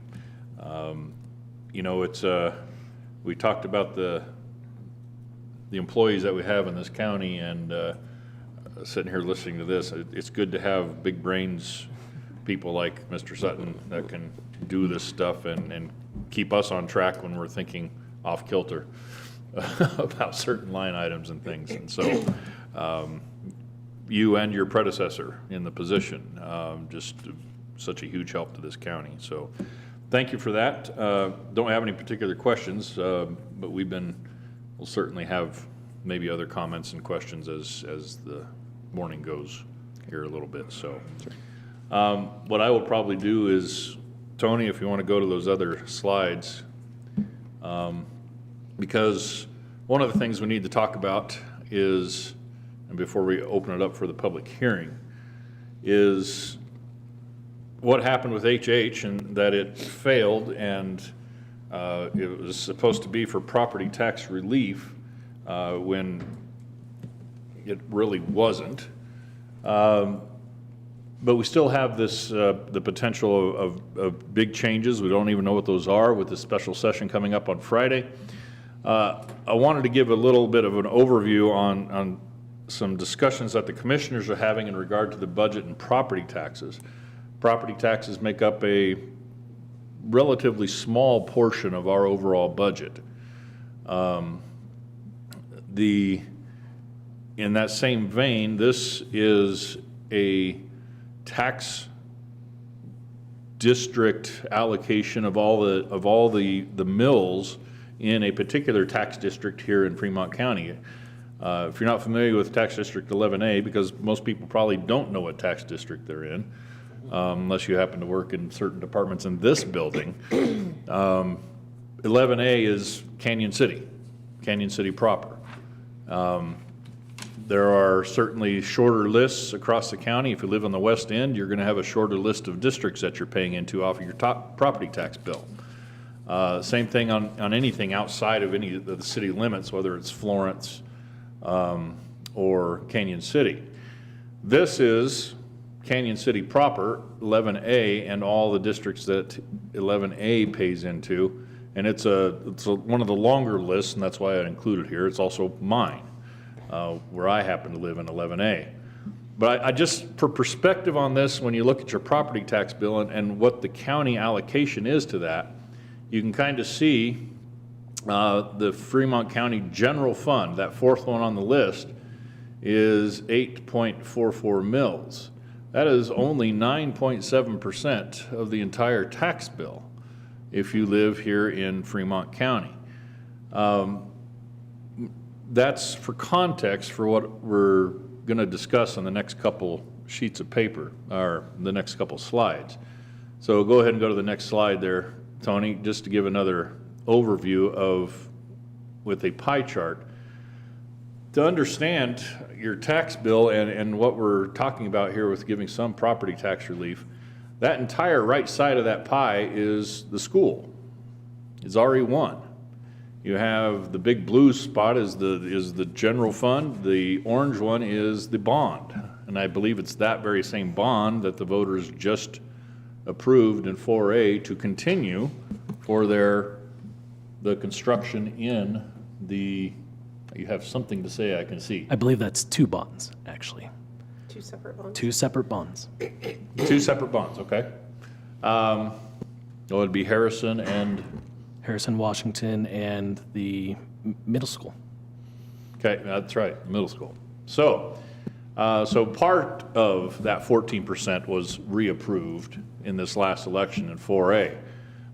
You know, it's we talked about the employees that we have in this county, and sitting here listening to this, it's good to have big brains, people like Mr. Sutton that can do this stuff and keep us on track when we're thinking off kilter about certain line items and things. And so you and your predecessor in the position. Just such a huge help to this county. So thank you for that. Don't have any particular questions, but we'll certainly have maybe other comments and questions as the morning goes here a little bit. So what I will probably do is, Tony, if you want to go to those other slides, because one of the things we need to talk about is, and before we open it up for the public hearing, is what happened with HH and that it failed, and it was supposed to be for property tax relief when it really wasn't. But we still have this, the potential of big changes. We don't even know what those are with the special session coming up on Friday. I wanted to give a little bit of an overview on some discussions that the commissioners are having in regard to the budget and property taxes. Property taxes make up a relatively small portion of our overall budget. In that same vein, this is a tax district allocation of all the mills in a particular tax district here in Fremont County. If you're not familiar with Tax District 11A, because most people probably don't know what tax district they're in, unless you happen to work in certain departments in this building, 11A is Canyon City proper. There are certainly shorter lists across the county. If you live on the west end, you're going to have a shorter list of districts that you're paying into off of your top property tax bill. Same thing on anything outside of any of the city limits, whether it's Florence or Canyon City. This is Canyon City proper, 11A, and all the districts that 11A pays into. And it's one of the longer lists, and that's why I included here. It's also mine, where I happen to live in 11A. But I just, for perspective on this, when you look at your property tax bill and what the county allocation is to that, you can kind of see the Fremont County General Fund, that fourth one on the list, is 8.44 mils. That is only 9.7% of the entire tax bill if you live here in Fremont County. That's for context for what we're going to discuss on the next couple sheets of paper, or the next couple slides. So go ahead and go to the next slide there, Tony, just to give another overview of, with a pie chart. To understand your tax bill and what we're talking about here with giving some property tax relief, that entire right side of that pie is the school. It's RE1. You have the big blue spot is the general fund. The orange one is the bond. And I believe it's that very same bond that the voters just approved in 4A to continue for the construction in the, you have something to say, I can see. I believe that's two bonds, actually. Two separate bonds. Two separate bonds. Two separate bonds, okay. It'd be Harrison and? Harrison, Washington, and the middle school. Okay, that's right, middle school. So part of that 14% was reapproved in this last election in 4A.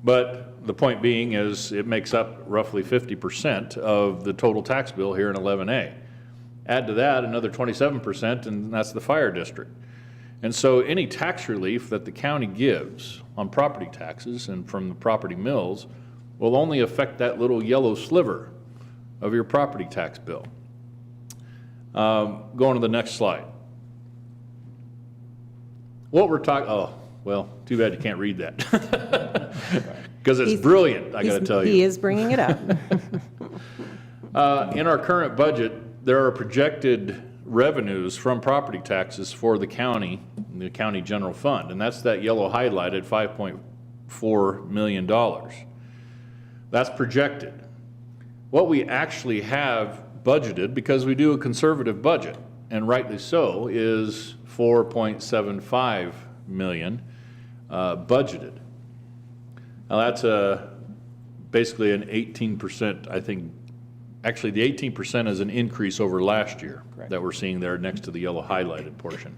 But the point being is it makes up roughly 50% of the total tax bill here in 11A. Add to that another 27%, and that's the fire district. And so any tax relief that the county gives on property taxes and from the property mills will only affect that little yellow sliver of your property tax bill. Going to the next slide. What we're talking, oh, well, too bad you can't read that. Because it's brilliant, I got to tell you. He is bringing it up. In our current budget, there are projected revenues from property taxes for the county general fund, and that's that yellow highlighted $5.4 million. That's projected. What we actually have budgeted, because we do a conservative budget, and rightly so, is $4.75 million budgeted. Now that's basically an 18%, I think, actually, the 18% is an increase over last year that we're seeing there next to the yellow highlighted portion.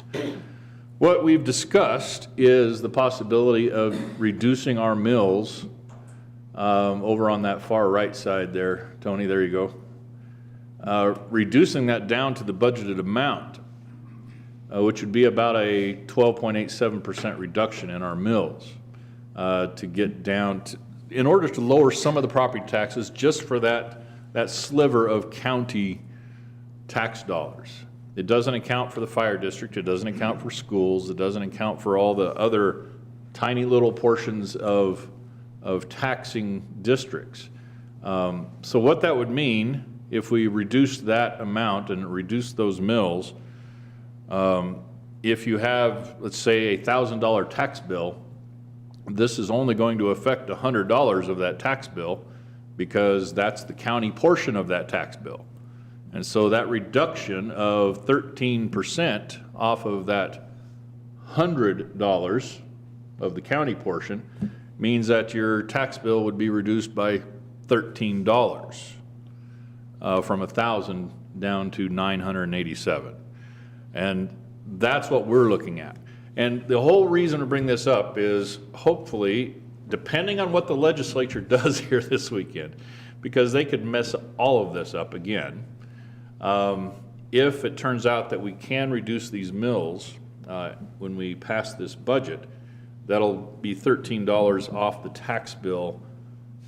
What we've discussed is the possibility of reducing our mills over on that far right side there. Tony, there you go. Reducing that down to the budgeted amount, which would be about a 12.87% reduction in our mills to get down to, in order to lower some of the property taxes just for that sliver of county tax dollars. It doesn't account for the fire district, it doesn't account for schools, it doesn't account for all the other tiny little portions of taxing districts. So what that would mean, if we reduce that amount and reduce those mills, if you have, let's say, a $1,000 tax bill, this is only going to affect $100 of that tax bill because that's the county portion of that tax bill. And so that reduction of 13% off of that $100 of the county portion means that your tax bill would be reduced by $13 from $1,000 down to $987. And that's what we're looking at. And the whole reason to bring this up is hopefully, depending on what the legislature does here this weekend, because they could mess all of this up again, if it turns out that we can reduce these mills when we pass this budget, that'll be $13 off the tax bill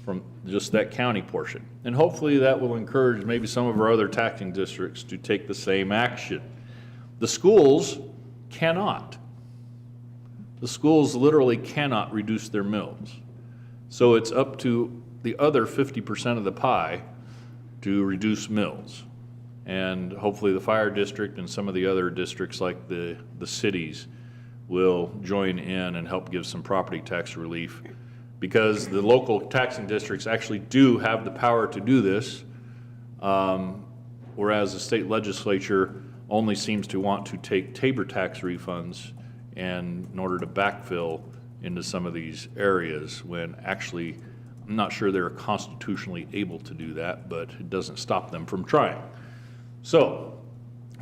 from just that county portion. And hopefully that will encourage maybe some of our other taxing districts to take the same action. The schools cannot. The schools literally cannot reduce their mills. So it's up to the other 50% of the pie to reduce mills. And hopefully the fire district and some of the other districts like the cities will join in and help give some property tax relief, because the local taxing districts actually do have the power to do this, whereas the state legislature only seems to want to take Tabor tax refunds and in order to backfill into some of these areas, when actually I'm not sure they're constitutionally able to do that, but it doesn't stop them from trying. So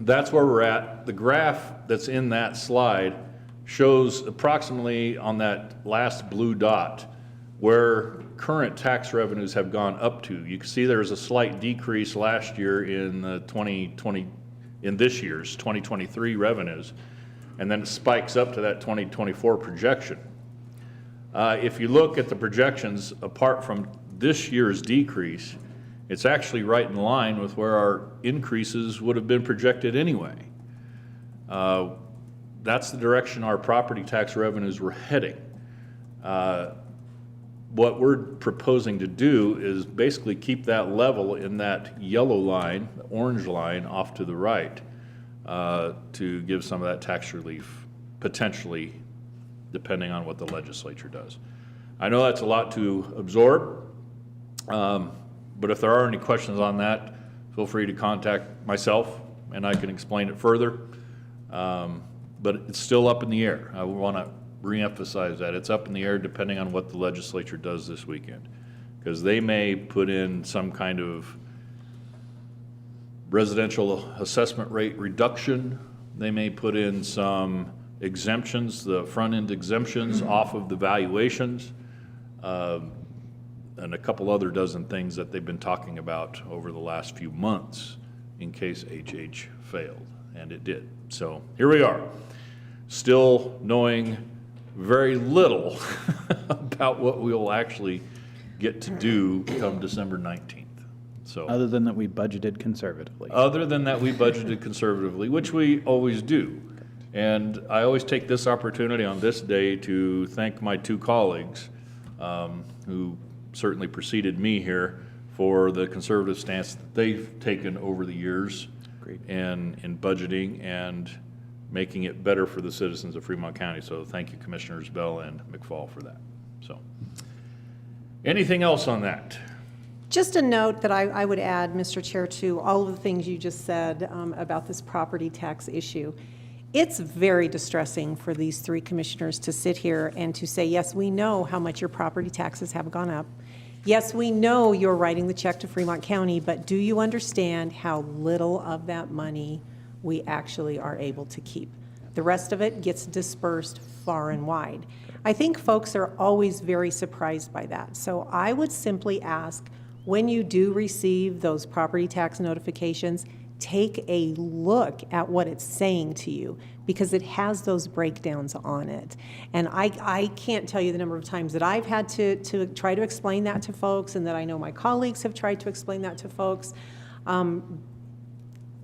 that's where we're at. The graph that's in that slide shows approximately on that last blue dot where current tax revenues have gone up to. You can see there's a slight decrease last year in this year's 2023 revenues, and then it spikes up to that 2024 projection. If you look at the projections apart from this year's decrease, it's actually right in line with where our increases would have been projected anyway. That's the direction our property tax revenues were heading. What we're proposing to do is basically keep that level in that yellow line, the orange line off to the right, to give some of that tax relief, potentially, depending on what the legislature does. I know that's a lot to absorb, but if there are any questions on that, feel free to contact myself and I can explain it further. But it's still up in the air. I want to reemphasize that. It's up in the air depending on what the legislature does this weekend, because they may put in some kind of residential assessment rate reduction. They may put in some exemptions, the front-end exemptions off of the valuations, and a couple other dozen things that they've been talking about over the last few months in case HH failed, and it did. So here we are, still knowing very little about what we'll actually get to do come December 19th. So Other than that, we budgeted conservatively. other than that, we budgeted conservatively, which we always do. And I always take this opportunity on this day to thank my two colleagues who certainly preceded me here for the conservative stance that they've taken over the years in budgeting and making it better for the citizens of Fremont County. So thank you, Commissioners Bell and McFall, for that. So anything else on that? Just a note that I would add, Mr. Chair, to all of the things you just said about this property tax issue. It's very distressing for these three commissioners to sit here and to say, yes, we know how much your property taxes have gone up. Yes, we know you're writing the check to Fremont County, but do you understand how little of that money we actually are able to keep? The rest of it gets dispersed far and wide. I think folks are always very surprised by that. So I would simply ask, when you do receive those property tax notifications, take a look at what it's saying to you, because it has those breakdowns on it. And I can't tell you the number of times that I've had to try to explain that to folks, and that I know my colleagues have tried to explain that to folks.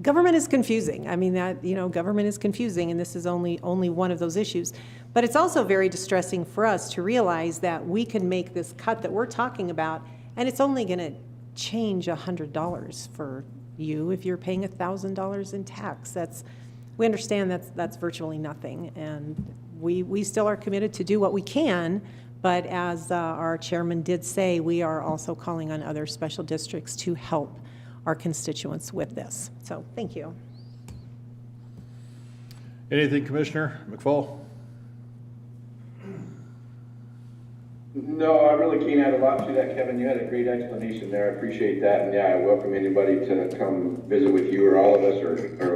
Government is confusing. I mean, government is confusing, and this is only one of those issues. But it's also very distressing for us to realize that we can make this cut that we're talking about, and it's only going to change $100 for you if you're paying $1,000 in tax. We understand that's virtually nothing, and we still are committed to do what we can, but as our chairman did say, we are also calling on other special districts to help our constituents with this. So thank you. Anything, Commissioner McFall? No, I really can't add a lot to that, Kevin. You had a great explanation there. I appreciate that. And yeah, I welcome anybody to come visit with you, or all of us, or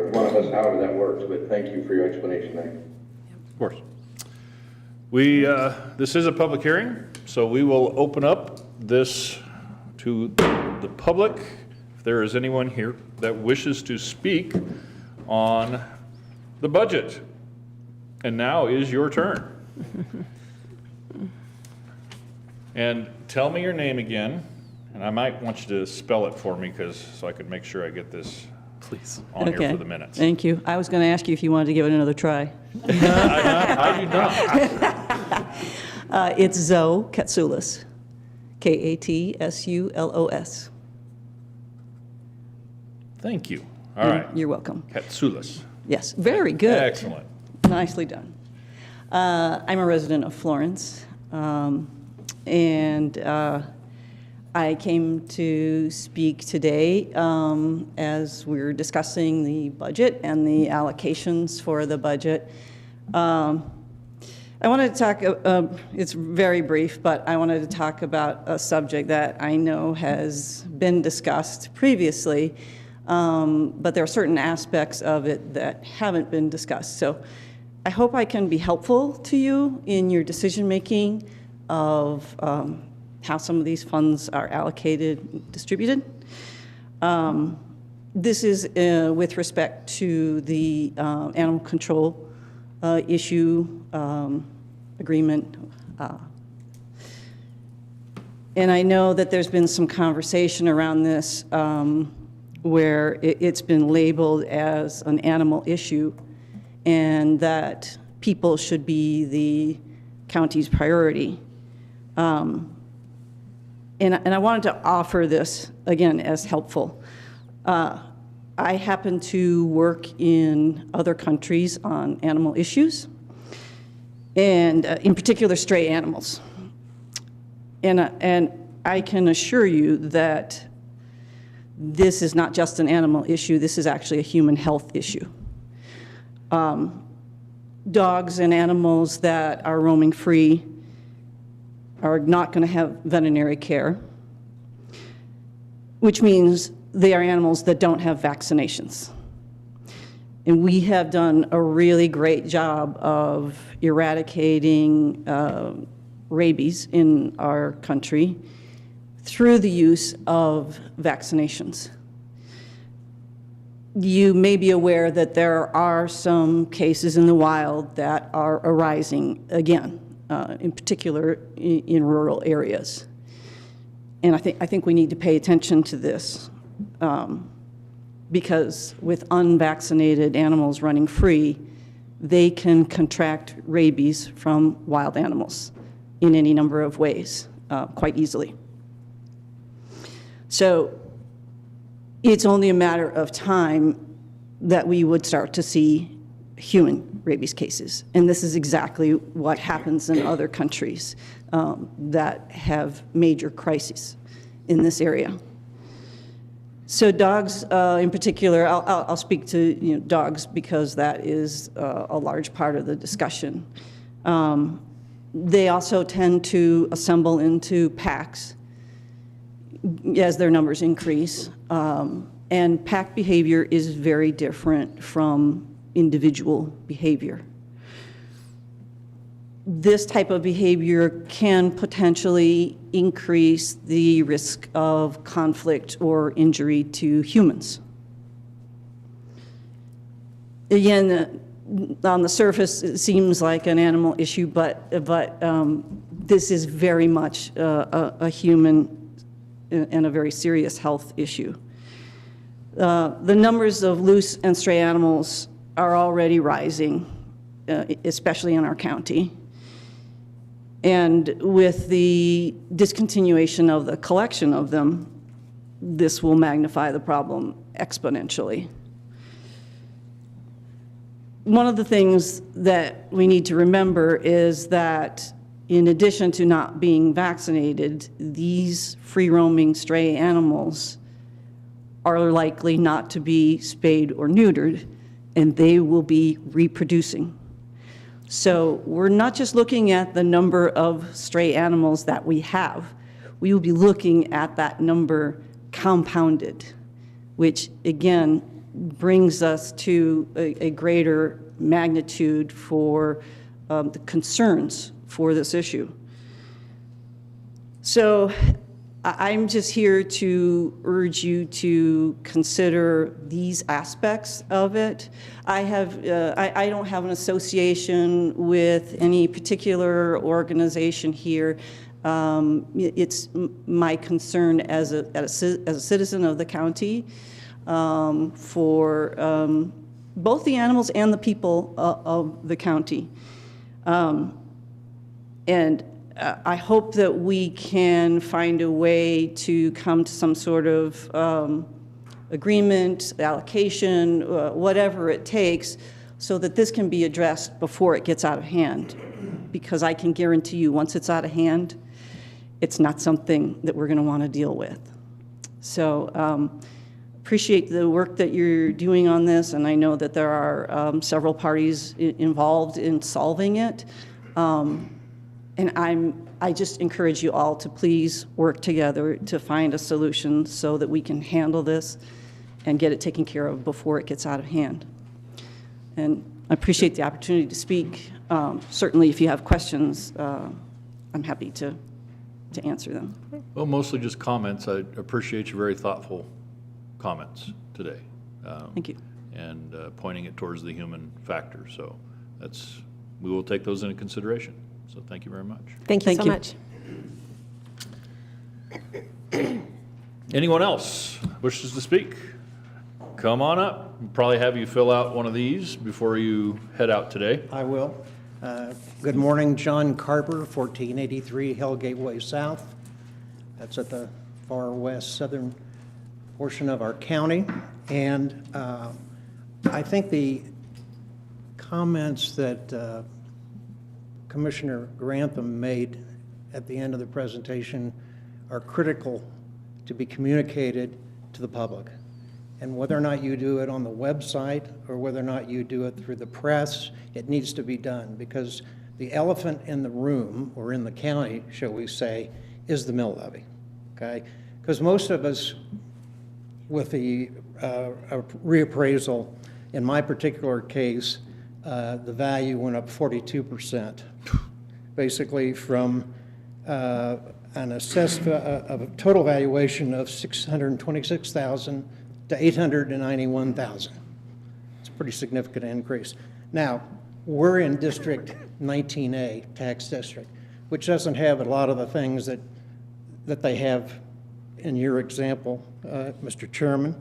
one of us, however that works. But thank you for your explanation there. Of course. This is a public hearing, so we will open up this to the public. If there is anyone here that wishes to speak on the budget. And now is your turn. And tell me your name again, and I might want you to spell it for me, so I could make sure I get this on here for the minutes. Thank you. I was going to ask you if you wanted to give it another try. I do not. It's Zoe Katsoulis, Katsulos. Thank you. All right. You're welcome. Katsoulis. Yes, very good. Excellent. Nicely done. I'm a resident of Florence, and I came to speak today as we're discussing the budget and the allocations for the budget. I wanted to talk, it's very brief, but I wanted to talk about a subject that I know has been discussed previously, but there are certain aspects of it that haven't been discussed. So I hope I can be helpful to you in your decision-making of how some of these funds are allocated, distributed. This is with respect to the animal control issue agreement. And I know that there's been some conversation around this where it's been labeled as an animal issue, and that people should be the county's priority. And I wanted to offer this, again, as helpful. I happen to work in other countries on animal issues, and in particular, stray animals. And I can assure you that this is not just an animal issue, this is actually a human health issue. Dogs and animals that are roaming free are not going to have veterinary care, which means they are animals that don't have vaccinations. And we have done a really great job of eradicating rabies in our country through the use of vaccinations. You may be aware that there are some cases in the wild that are arising again, in particular in rural areas. And I think we need to pay attention to this because with unvaccinated animals running free, they can contract rabies from wild animals in any number of ways, quite easily. So it's only a matter of time that we would start to see human rabies cases. And this is exactly what happens in other countries that have major crises in this area. So dogs in particular, I'll speak to dogs because that is a large part of the discussion. They also tend to assemble into packs, as their numbers increase. And pack behavior is very different from individual behavior. This type of behavior can potentially increase the risk of conflict or injury to humans. Again, on the surface, it seems like an animal issue, but this is very much a human and a very serious health issue. The numbers of loose and stray animals are already rising, especially in our county. And with the discontinuation of the collection of them, this will magnify the problem exponentially. One of the things that we need to remember is that in addition to not being vaccinated, these free-roaming stray animals are likely not to be spayed or neutered, and they will be reproducing. So we're not just looking at the number of stray animals that we have. We will be looking at that number compounded, which again brings us to a greater magnitude for the concerns for this issue. So I'm just here to urge you to consider these aspects of it. I don't have an association with any particular organization here. It's my concern as a citizen of the county for both the animals and the people of the county. And I hope that we can find a way to come to some sort of agreement, allocation, whatever it takes, so that this can be addressed before it gets out of hand. Because I can guarantee you, once it's out of hand, it's not something that we're going to want to deal with. So appreciate the work that you're doing on this, and I know that there are several parties involved in solving it. And I just encourage you all to please work together to find a solution so that we can handle this and get it taken care of before it gets out of hand. And I appreciate the opportunity to speak. Certainly, if you have questions, I'm happy to answer them. Well, mostly just comments. I appreciate your very thoughtful comments today. Thank you. And pointing it towards the human factor. So we will take those into consideration. So thank you very much. Thank you so much. Anyone else wishes to speak? Come on up. We'll probably have you fill out one of these before you head out today. I will. Good morning, John Carper, 1483 Hellgate Way South. That's at the far west southern portion of our county. And I think the comments that Commissioner Grantham made at the end of the presentation are critical to be communicated to the public. And whether or not you do it on the website or whether or not you do it through the press, it needs to be done, because the elephant in the room, or in the county, shall we say, is the mill levy, okay? Because most of us, with the reappraisal, in my particular case, the value went up 42%, basically from an assessed a total valuation of $626,000 to $891,000. It's a pretty significant increase. Now, we're in District 19A, tax district, which doesn't have a lot of the things that they have in your example, Mr. Chairman.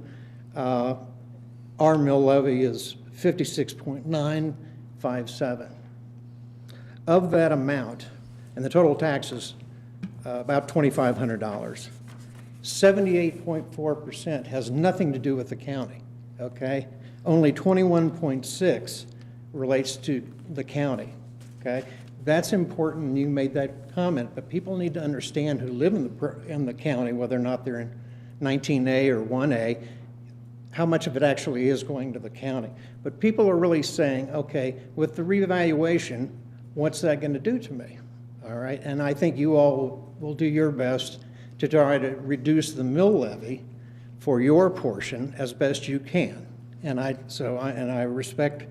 Our mill levy is 56.957. Of that amount, and the total taxes, about $2,500. 78.4% has nothing to do with the county, okay? Only 21.6 relates to the county, okay? That's important, and you made that comment, but people need to understand who live in the county, whether or not they're in 19A or 1A, how much of it actually is going to the county. But people are really saying, okay, with the reevaluation, what's that going to do to me? All right, and I think you all will do your best to try to reduce the mill levy for your portion as best you can. And I respect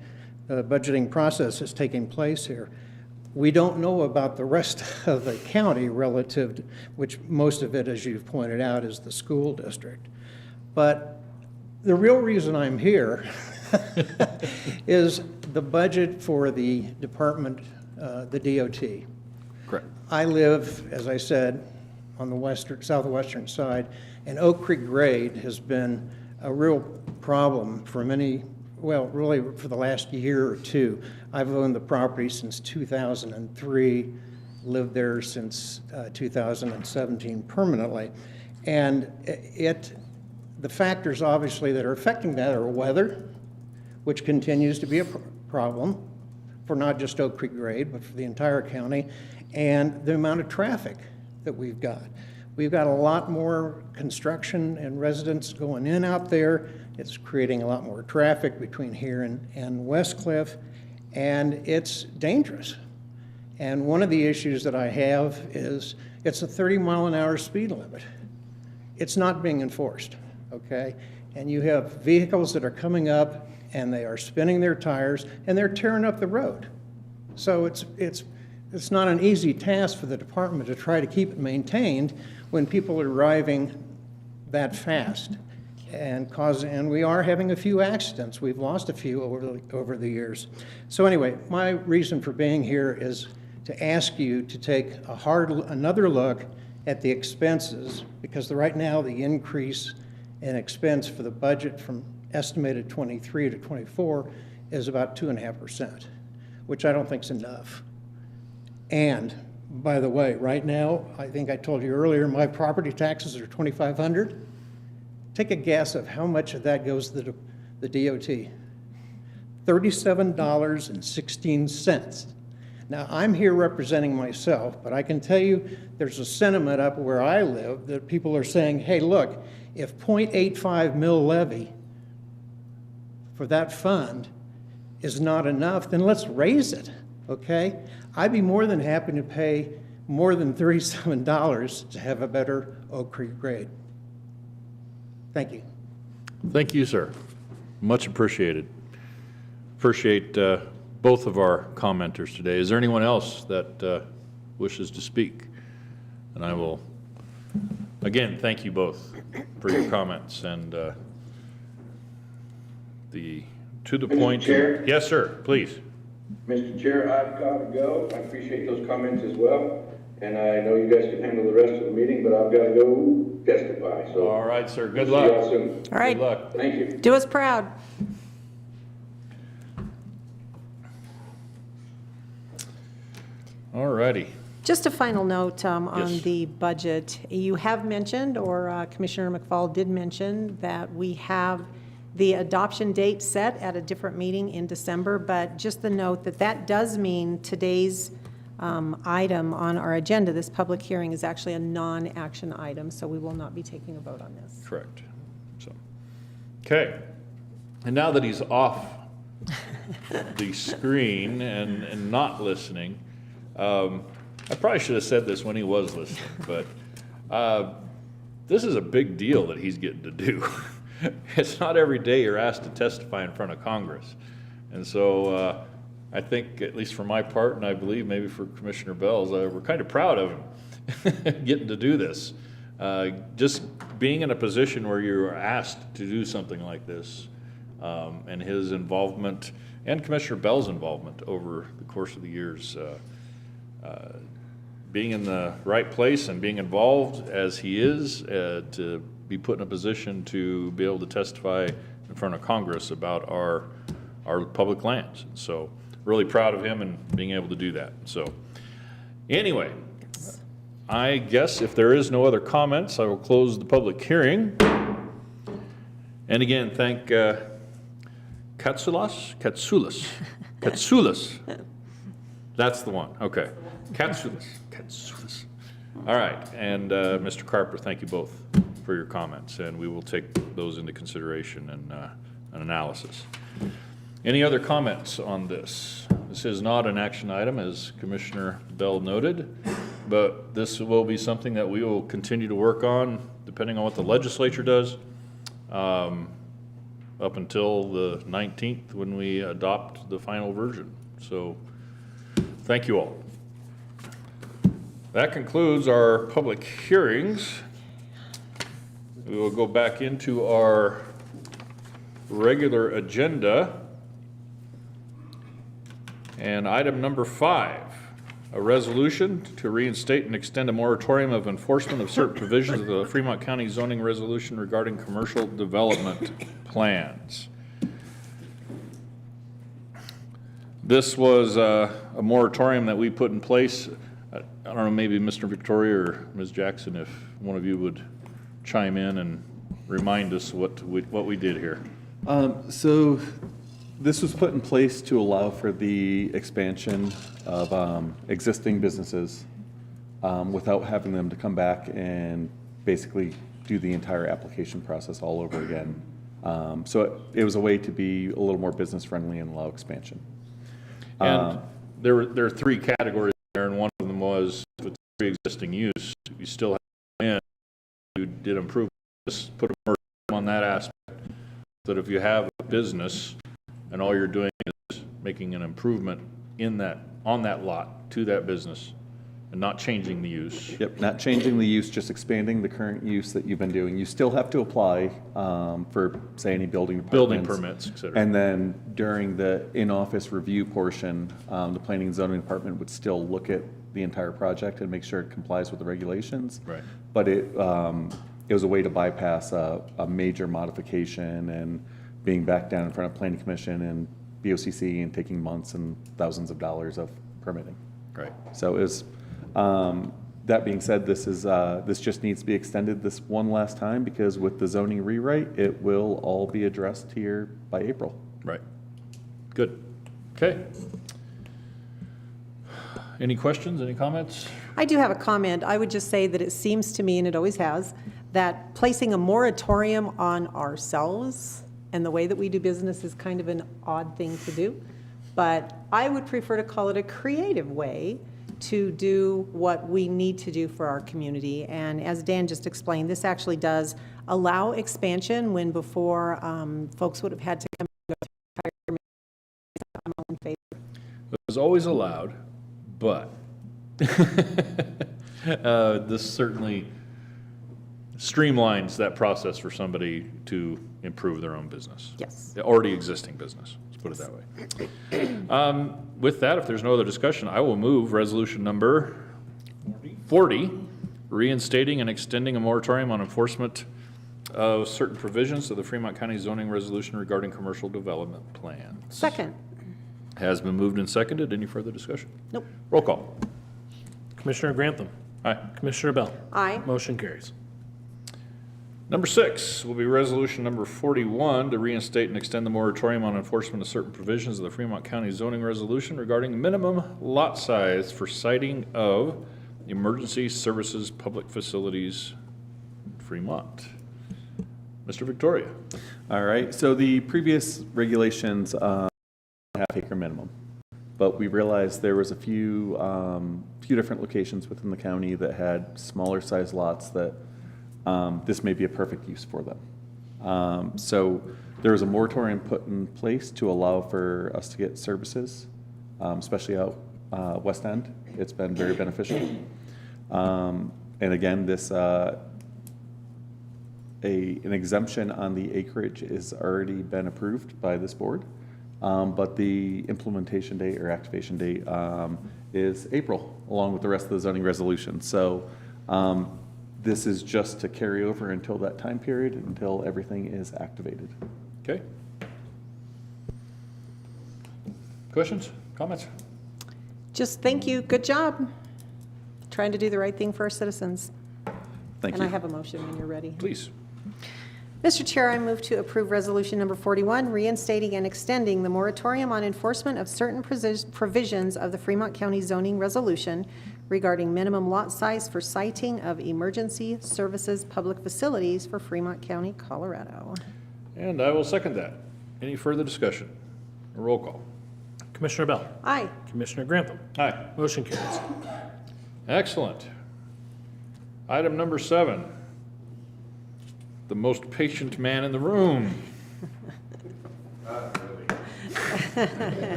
the budgeting process that's taking place here. We don't know about the rest of the county relative, which most of it, as you've pointed out, is the school district. But the real reason I'm here is the budget for the department, the DOT. Correct. I live, as I said, on the southwestern side, and Oak Creek grade has been a real problem for many, well, really for the last year or two. I've owned the property since 2003, lived there since 2017 permanently. And the factors obviously that are affecting that are weather, which continues to be a problem for not just Oak Creek grade, but for the entire county, and the amount of traffic that we've got. We've got a lot more construction and residents going in out there. It's creating a lot more traffic between here and Westcliff, and it's dangerous. And one of the issues that I have is it's a 30-mile-an-hour speed limit. It's not being enforced, okay? And you have vehicles that are coming up and they are spinning their tires and they're tearing up the road. So it's not an easy task for the department to try to keep it maintained when people are driving that fast. And we are having a few accidents. We've lost a few over the years. So anyway, my reason for being here is to ask you to take another look at the expenses, because right now the increase in expense for the budget from estimated 23 to 24 is about 2.5%, which I don't think is enough. And by the way, right now, I think I told you earlier, my property taxes are $2,500. Take a guess of how much of that goes to the DOT. $37.16. Now, I'm here representing myself, but I can tell you there's a sentiment up where I live that people are saying, hey, look, if 0.85 mil levy for that fund is not enough, then let's raise it, okay? I'd be more than happy to pay more than $37 to have a better Oak Creek grade. Thank you. Thank you, sir. Much appreciated. Appreciate both of our commenters today. Is there anyone else that wishes to speak? And I will, again, thank you both for your comments and to the point. Mr. Chair? Yes, sir, please. Mr. Chair, I've got to go. I appreciate those comments as well. And I know you guys can handle the rest of the meeting, but I've got to go testify. So All right, sir. Good see luck. y'all soon. All right. Good luck. Thank you. Do us proud. All righty. Just a final note on Yes. the budget. You have mentioned, or Commissioner McFall did mention, that we have the adoption date set at a different meeting in December, but just the note that that does mean today's item on our agenda, this public hearing, is actually a non-action item, so we will not be taking a vote on this. Correct. So, okay. And now that he's off the screen and not listening, I probably should have said this when he was listening, but this is a big deal that he's getting to do. It's not every day you're asked to testify in front of Congress. And so I think, at least for my part, and I believe maybe for Commissioner Bell's, we're kind of proud of him getting to do this. Just being in a position where you're asked to do something like this, and his involvement, and Commissioner Bell's involvement over the course of the years, being in the right place and being involved as he is, to be put in a position to be able to testify in front of Congress about our public lands. So really proud of him and being able to do that. So anyway, I guess if there is no other comments, I will close the public hearing. And again, thank Katsoulis. That's the one, okay. Katsoulis. All right, and Mr. Carper, thank you both for your comments, and we will take those into consideration and an analysis. Any other comments on this? This is not an action item, as Commissioner Bell noted. but this will be something that we will continue to work on, depending on what the legislature does, up until the 19th, when we adopt the final version. So, thank you all. That concludes our public hearings. We will go back into our regular agenda. And item number 5, a resolution to reinstate and extend a moratorium of enforcement of certain provisions of the Fremont County zoning resolution regarding commercial development plans. This was a moratorium that we put in place. I don't know, maybe Mr. Victoria or Ms. Jackson, if one of you would chime in and remind us what we did here. So this was put in place to allow for the expansion of existing businesses without having them to come back and basically do the entire application process all over again. So it was a way to be a little more business friendly and allow expansion. And there are 3 categories there, and one of them was with pre-existing use. You still have to come in. You did improve. Just put a moratorium on that aspect. That if you have a business and all you're doing is making an improvement in that, on that lot to that business, and not changing the use. Yep, not changing the use, just expanding the current use that you've been doing. You still have to apply for, say, any building departments. Building permits, et cetera. And then during the in-office review portion, the planning and zoning department would still look at the entire project and make sure it complies with the regulations. Right. But it was a way to bypass a major modification and being back down in front of planning commission and BOCC and taking months and thousands of dollars of permitting. Right. So it was, that being said, this just needs to be extended this one last time, because with the zoning rewrite, it will all be addressed here by April. Right. Good. Okay. Any questions, any comments? I do have a comment. I would just say that it seems to me, and it always has, that placing a moratorium on ourselves and the way that we do business is kind of an odd thing to do. But I would prefer to call it a creative way to do what we need to do for our community. And as Dan just explained, this actually does allow expansion when before folks would have had to come and go through. I'm all in favor. It was always allowed, but this certainly streamlines that process for somebody to improve their own business. Yes. The already existing business, let's put it that way. With that, if there's no other discussion, I will move resolution number 40, reinstating and extending a moratorium on enforcement of certain provisions of the Fremont County zoning resolution regarding commercial development plans. Second. Has been moved and seconded. Any further discussion? Nope. Roll call. Commissioner Grantham. Aye. Commissioner Bell. Aye. Motion carries. Number 6 will be resolution number 41 to reinstate and extend the moratorium on enforcement of certain provisions of the Fremont County zoning resolution regarding minimum lot size for siting of emergency services public facilities in Fremont. Mr. Victoria. All right, so the previous regulations, half-acre minimum, but we realized there was a few different locations within the county that had smaller size lots that this may be a perfect use for them. So there was a moratorium put in place to allow for us to get services, especially out West End. It's been very beneficial. And again, this an exemption on the acreage has already been approved by this board, but the implementation date or activation date is April, along with the rest of the zoning resolution. So this is just to carry over until that time period, until everything is activated. Okay. Questions, comments? Just thank you. Good job. Trying to do the right thing for our citizens. Thank you. And I have a motion when you're ready. Please. Mr. Chair, I move to approve resolution number 41, reinstating and extending the moratorium on enforcement of certain provisions of the Fremont County zoning resolution regarding minimum lot size for siting of emergency services public facilities for Fremont County, Colorado. And I will second that. Any further discussion? A roll call. Commissioner Bell. Aye. Commissioner Grantham. Aye. Motion carries. Excellent. Item number 7, the most patient man in the room.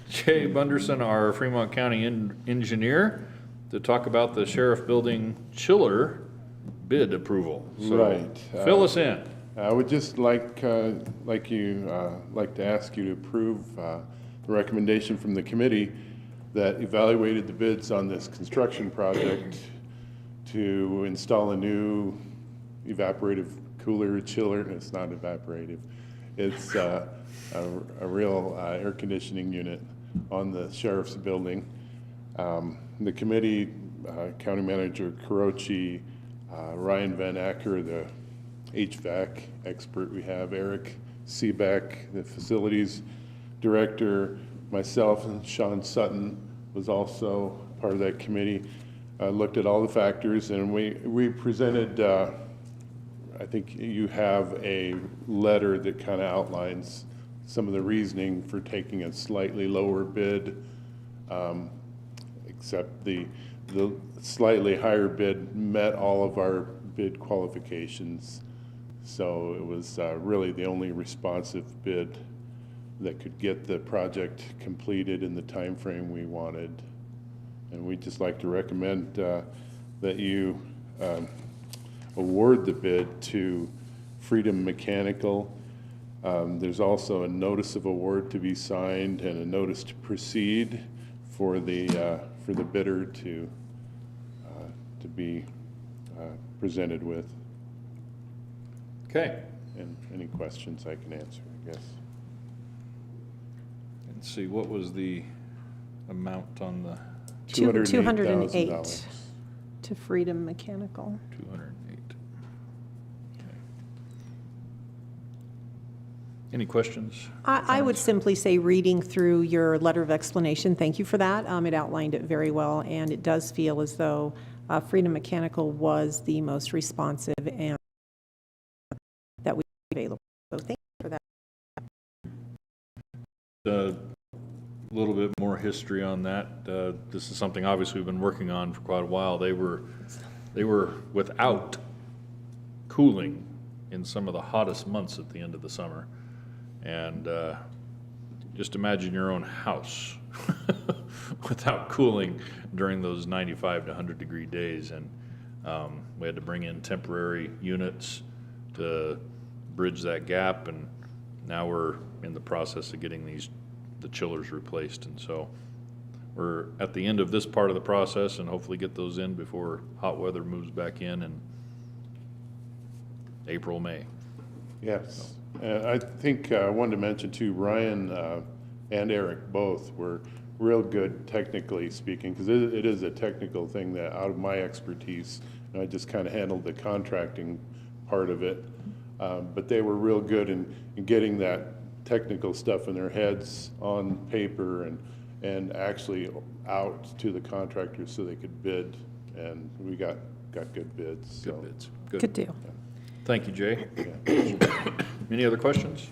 Jay Bunderson, our Fremont County engineer, to talk about the sheriff building chiller bid approval. So, Right. fill us in. I would just like to ask you to approve the recommendation from the committee that evaluated the bids on this construction project to install a new evaporative cooler, chiller. It's not evaporative. It's a real air conditioning unit on the sheriff's building. The committee, County Manager Kurochi, Ryan Van Acker, the HVAC expert we have, Eric Seebeck, the facilities director, myself, and Sean Sutton was also part of that committee. Looked at all the factors, and we presented, I think you have a letter that kind of outlines some of the reasoning for taking a slightly lower bid, except the slightly higher bid met all of our bid qualifications. So it was really the only responsive bid that could get the project completed in the time frame we wanted. And we'd just like to recommend that you award the bid to Freedom Mechanical. There's also a notice of award to be signed and a notice to proceed for the bidder to be presented with. Okay. And any questions I can answer, I guess. Let's see, what was the amount on the? $208 to Freedom Mechanical. 208. Okay. Any questions? I would simply say, reading through your letter of explanation, thank you for that. It outlined it very well, and it does feel as though Freedom Mechanical was the most responsive and that we available. So thank you for that. A little bit more history on that. This is something obviously we've been working on for quite a while. They were without cooling in some of the hottest months at the end of the summer. And just imagine your own house without cooling during those 95 to 100 degree days. And we had to bring in temporary units to bridge that gap. And now we're in the process of getting the chillers replaced. And so we're at the end of this part of the process and hopefully get those in before hot weather moves back in April, May. Yes. I think I wanted to mention too, Ryan and Eric both were real good technically speaking, because it is a technical thing that out of my expertise, and I just kind of handled the contracting part of it. But they were real good in getting that technical stuff in their heads on paper and actually out to the contractors so they could bid, and we got good bids. Good bids. Good deal. Yeah. Thank you, Jay. Any other questions?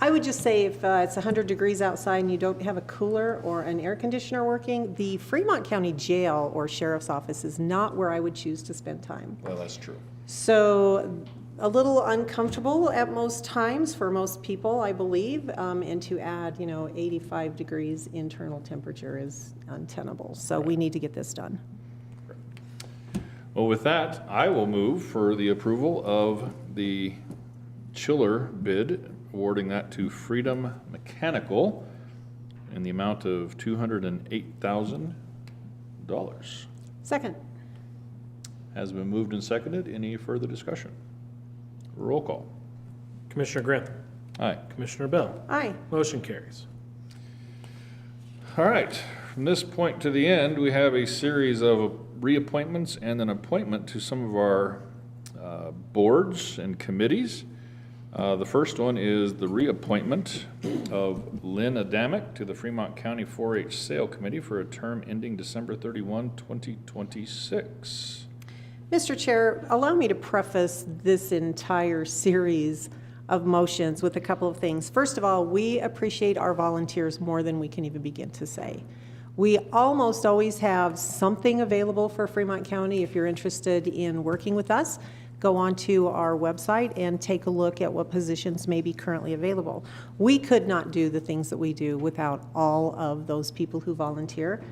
I would just say if it's 100 degrees outside and you don't have a cooler or an air conditioner working, the Fremont County Jail or Sheriff's Office is not where I would choose to spend time. Well, that's true. So a little uncomfortable at most times for most people, I believe, and to add, 85 degrees internal temperature is untenable. So we need to get this done. Well, with that, I will move for the approval of the chiller bid, awarding that to Freedom Mechanical in the amount of $208,000. Second. Has been moved and seconded. Any further discussion? Roll call. Commissioner Grantham. Aye. Commissioner Bell. Aye. Motion carries. All right. From this point to the end, we have a series of reappointments and an appointment to some of our boards and committees. The first one is the reappointment of Lynn Adamick to the Fremont County 4-H Sale Committee for a term ending December 31, 2026. Mr. Chair, allow me to preface this entire series of motions with a couple of things. First of all, we appreciate our volunteers more than we can even begin to say. We almost always have something available for Fremont County. If you're interested in working with us, go onto our website and take a look at what positions may be currently available. We could not do the things that we do without all of those people who volunteer,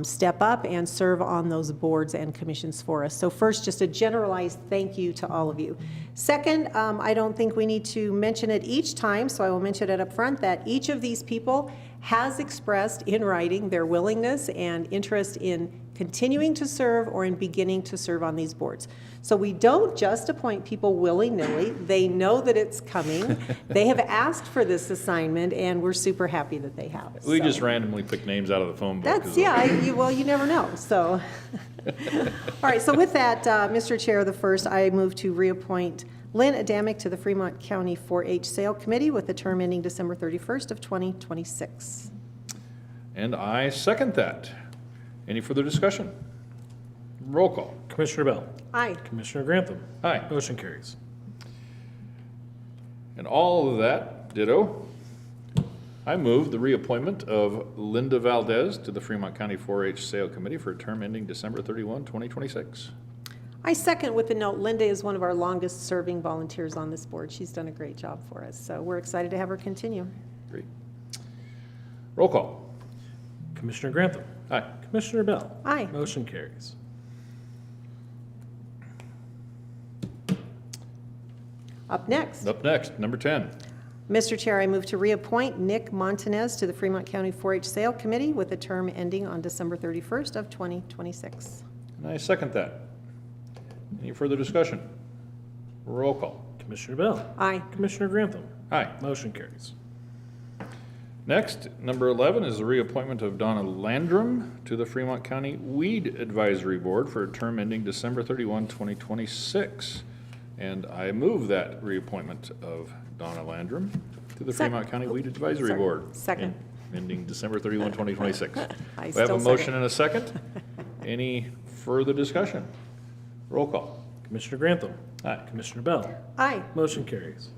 step up and serve on those boards and commissions for us. So first, just a generalized thank you to all of you. Second, I don't think we need to mention it each time, so I will mention it up front, that each of these people has expressed in writing their willingness and interest in continuing to serve or in beginning to serve on these boards. So we don't just appoint people willy-nilly. They know that it's coming. They have asked for this assignment, and we're super happy that they have. We So just randomly pick names out of the phone book. that's, yeah, well, you never know, so. All right, so with that, Mr. Chair, the first, I move to reappoint Lynn Adamick to the Fremont County 4-H Sale Committee with the term ending December 31st of 2026. And I second that. Any further discussion? Roll call. Commissioner Bell. Aye. Commissioner Grantham. Aye. Motion carries. And all of that, ditto. I move the reappointment of Linda Valdez to the Fremont County 4-H Sale Committee for a term ending December 31, 2026. I second with the note, Linda is one of our longest serving volunteers on this board. She's done a great job for us, so we're excited to have her continue. Great. Roll call. Commissioner Grantham. Aye. Commissioner Bell. Aye. Motion carries. Up next, Number 10. Mr. Chair, I move to reappoint Nick Montanez to the Fremont County 4-H Sale Committee with a term ending on December 31st of 2026. And I second that. Any further discussion? Roll call. Commissioner Bell. Aye. Commissioner Grantham. Aye. Motion carries. Next, number 11 is the reappointment of Donna Landrum to the Fremont County Weed Advisory Board for a term ending December 31, 2026. And I move that reappointment of Donna Landrum to the Fremont County Weed Advisory Board. Second. Ending December 31, 2026. I We have still a motion and a second. Any further discussion? Roll call. Commissioner Grantham. Aye. Commissioner Bell. Aye. Motion carries.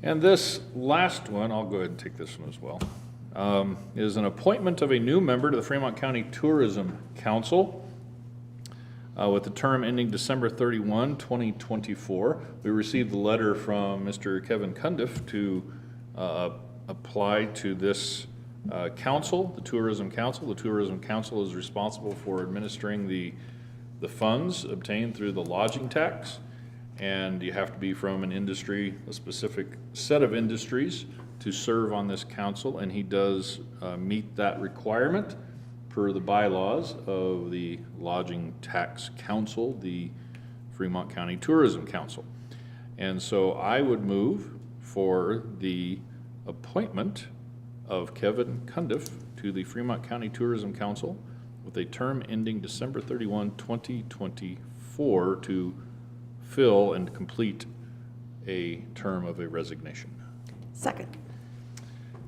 And this last one, I'll go ahead and take this one as well, is an appointment of a new member to the Fremont County Tourism Council with the term ending December 31, 2024. We received the letter from Mr. Kevin Cundiff to apply to this council, the Tourism Council. The Tourism Council is responsible for administering the funds obtained through the lodging tax. And you have to be from an industry, a specific set of industries to serve on this council, and he does meet that requirement per the bylaws of the Lodging Tax Council, the Fremont County Tourism Council. And so I would move for the appointment of Kevin Cundiff to the Fremont County Tourism Council with a term ending December 31, 2024 to fill and complete a term of a resignation. Second.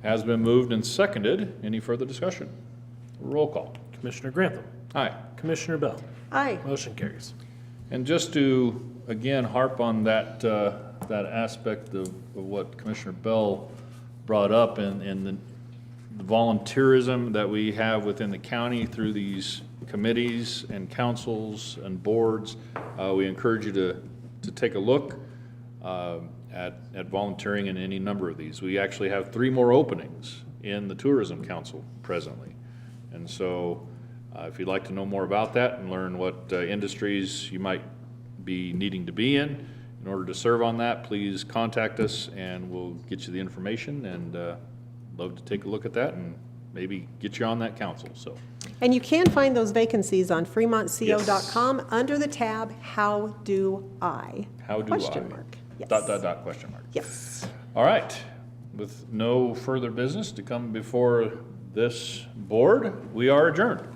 Has been moved and seconded. Any further discussion? Roll call. Commissioner Grantham. Aye. Commissioner Bell. Aye. Motion carries. And just to, again, harp on that, that aspect of what Commissioner Bell brought up and the volunteerism that we have within the county through these committees and councils and boards, we encourage you to take a look at volunteering in any number of these. We actually have 3 more openings in the Tourism Council presently. And so if you'd like to know more about that and learn what industries you might be needing to be in order to serve on that, please contact us and we'll get you the information, and love to take a look at that and maybe get you on that council. So. And you can find those vacancies on fremontco.com under the tab, How Do I? How do Question I? mark. Yes. Question mark. Yes. All right. With no further business to come before this board, we are adjourned.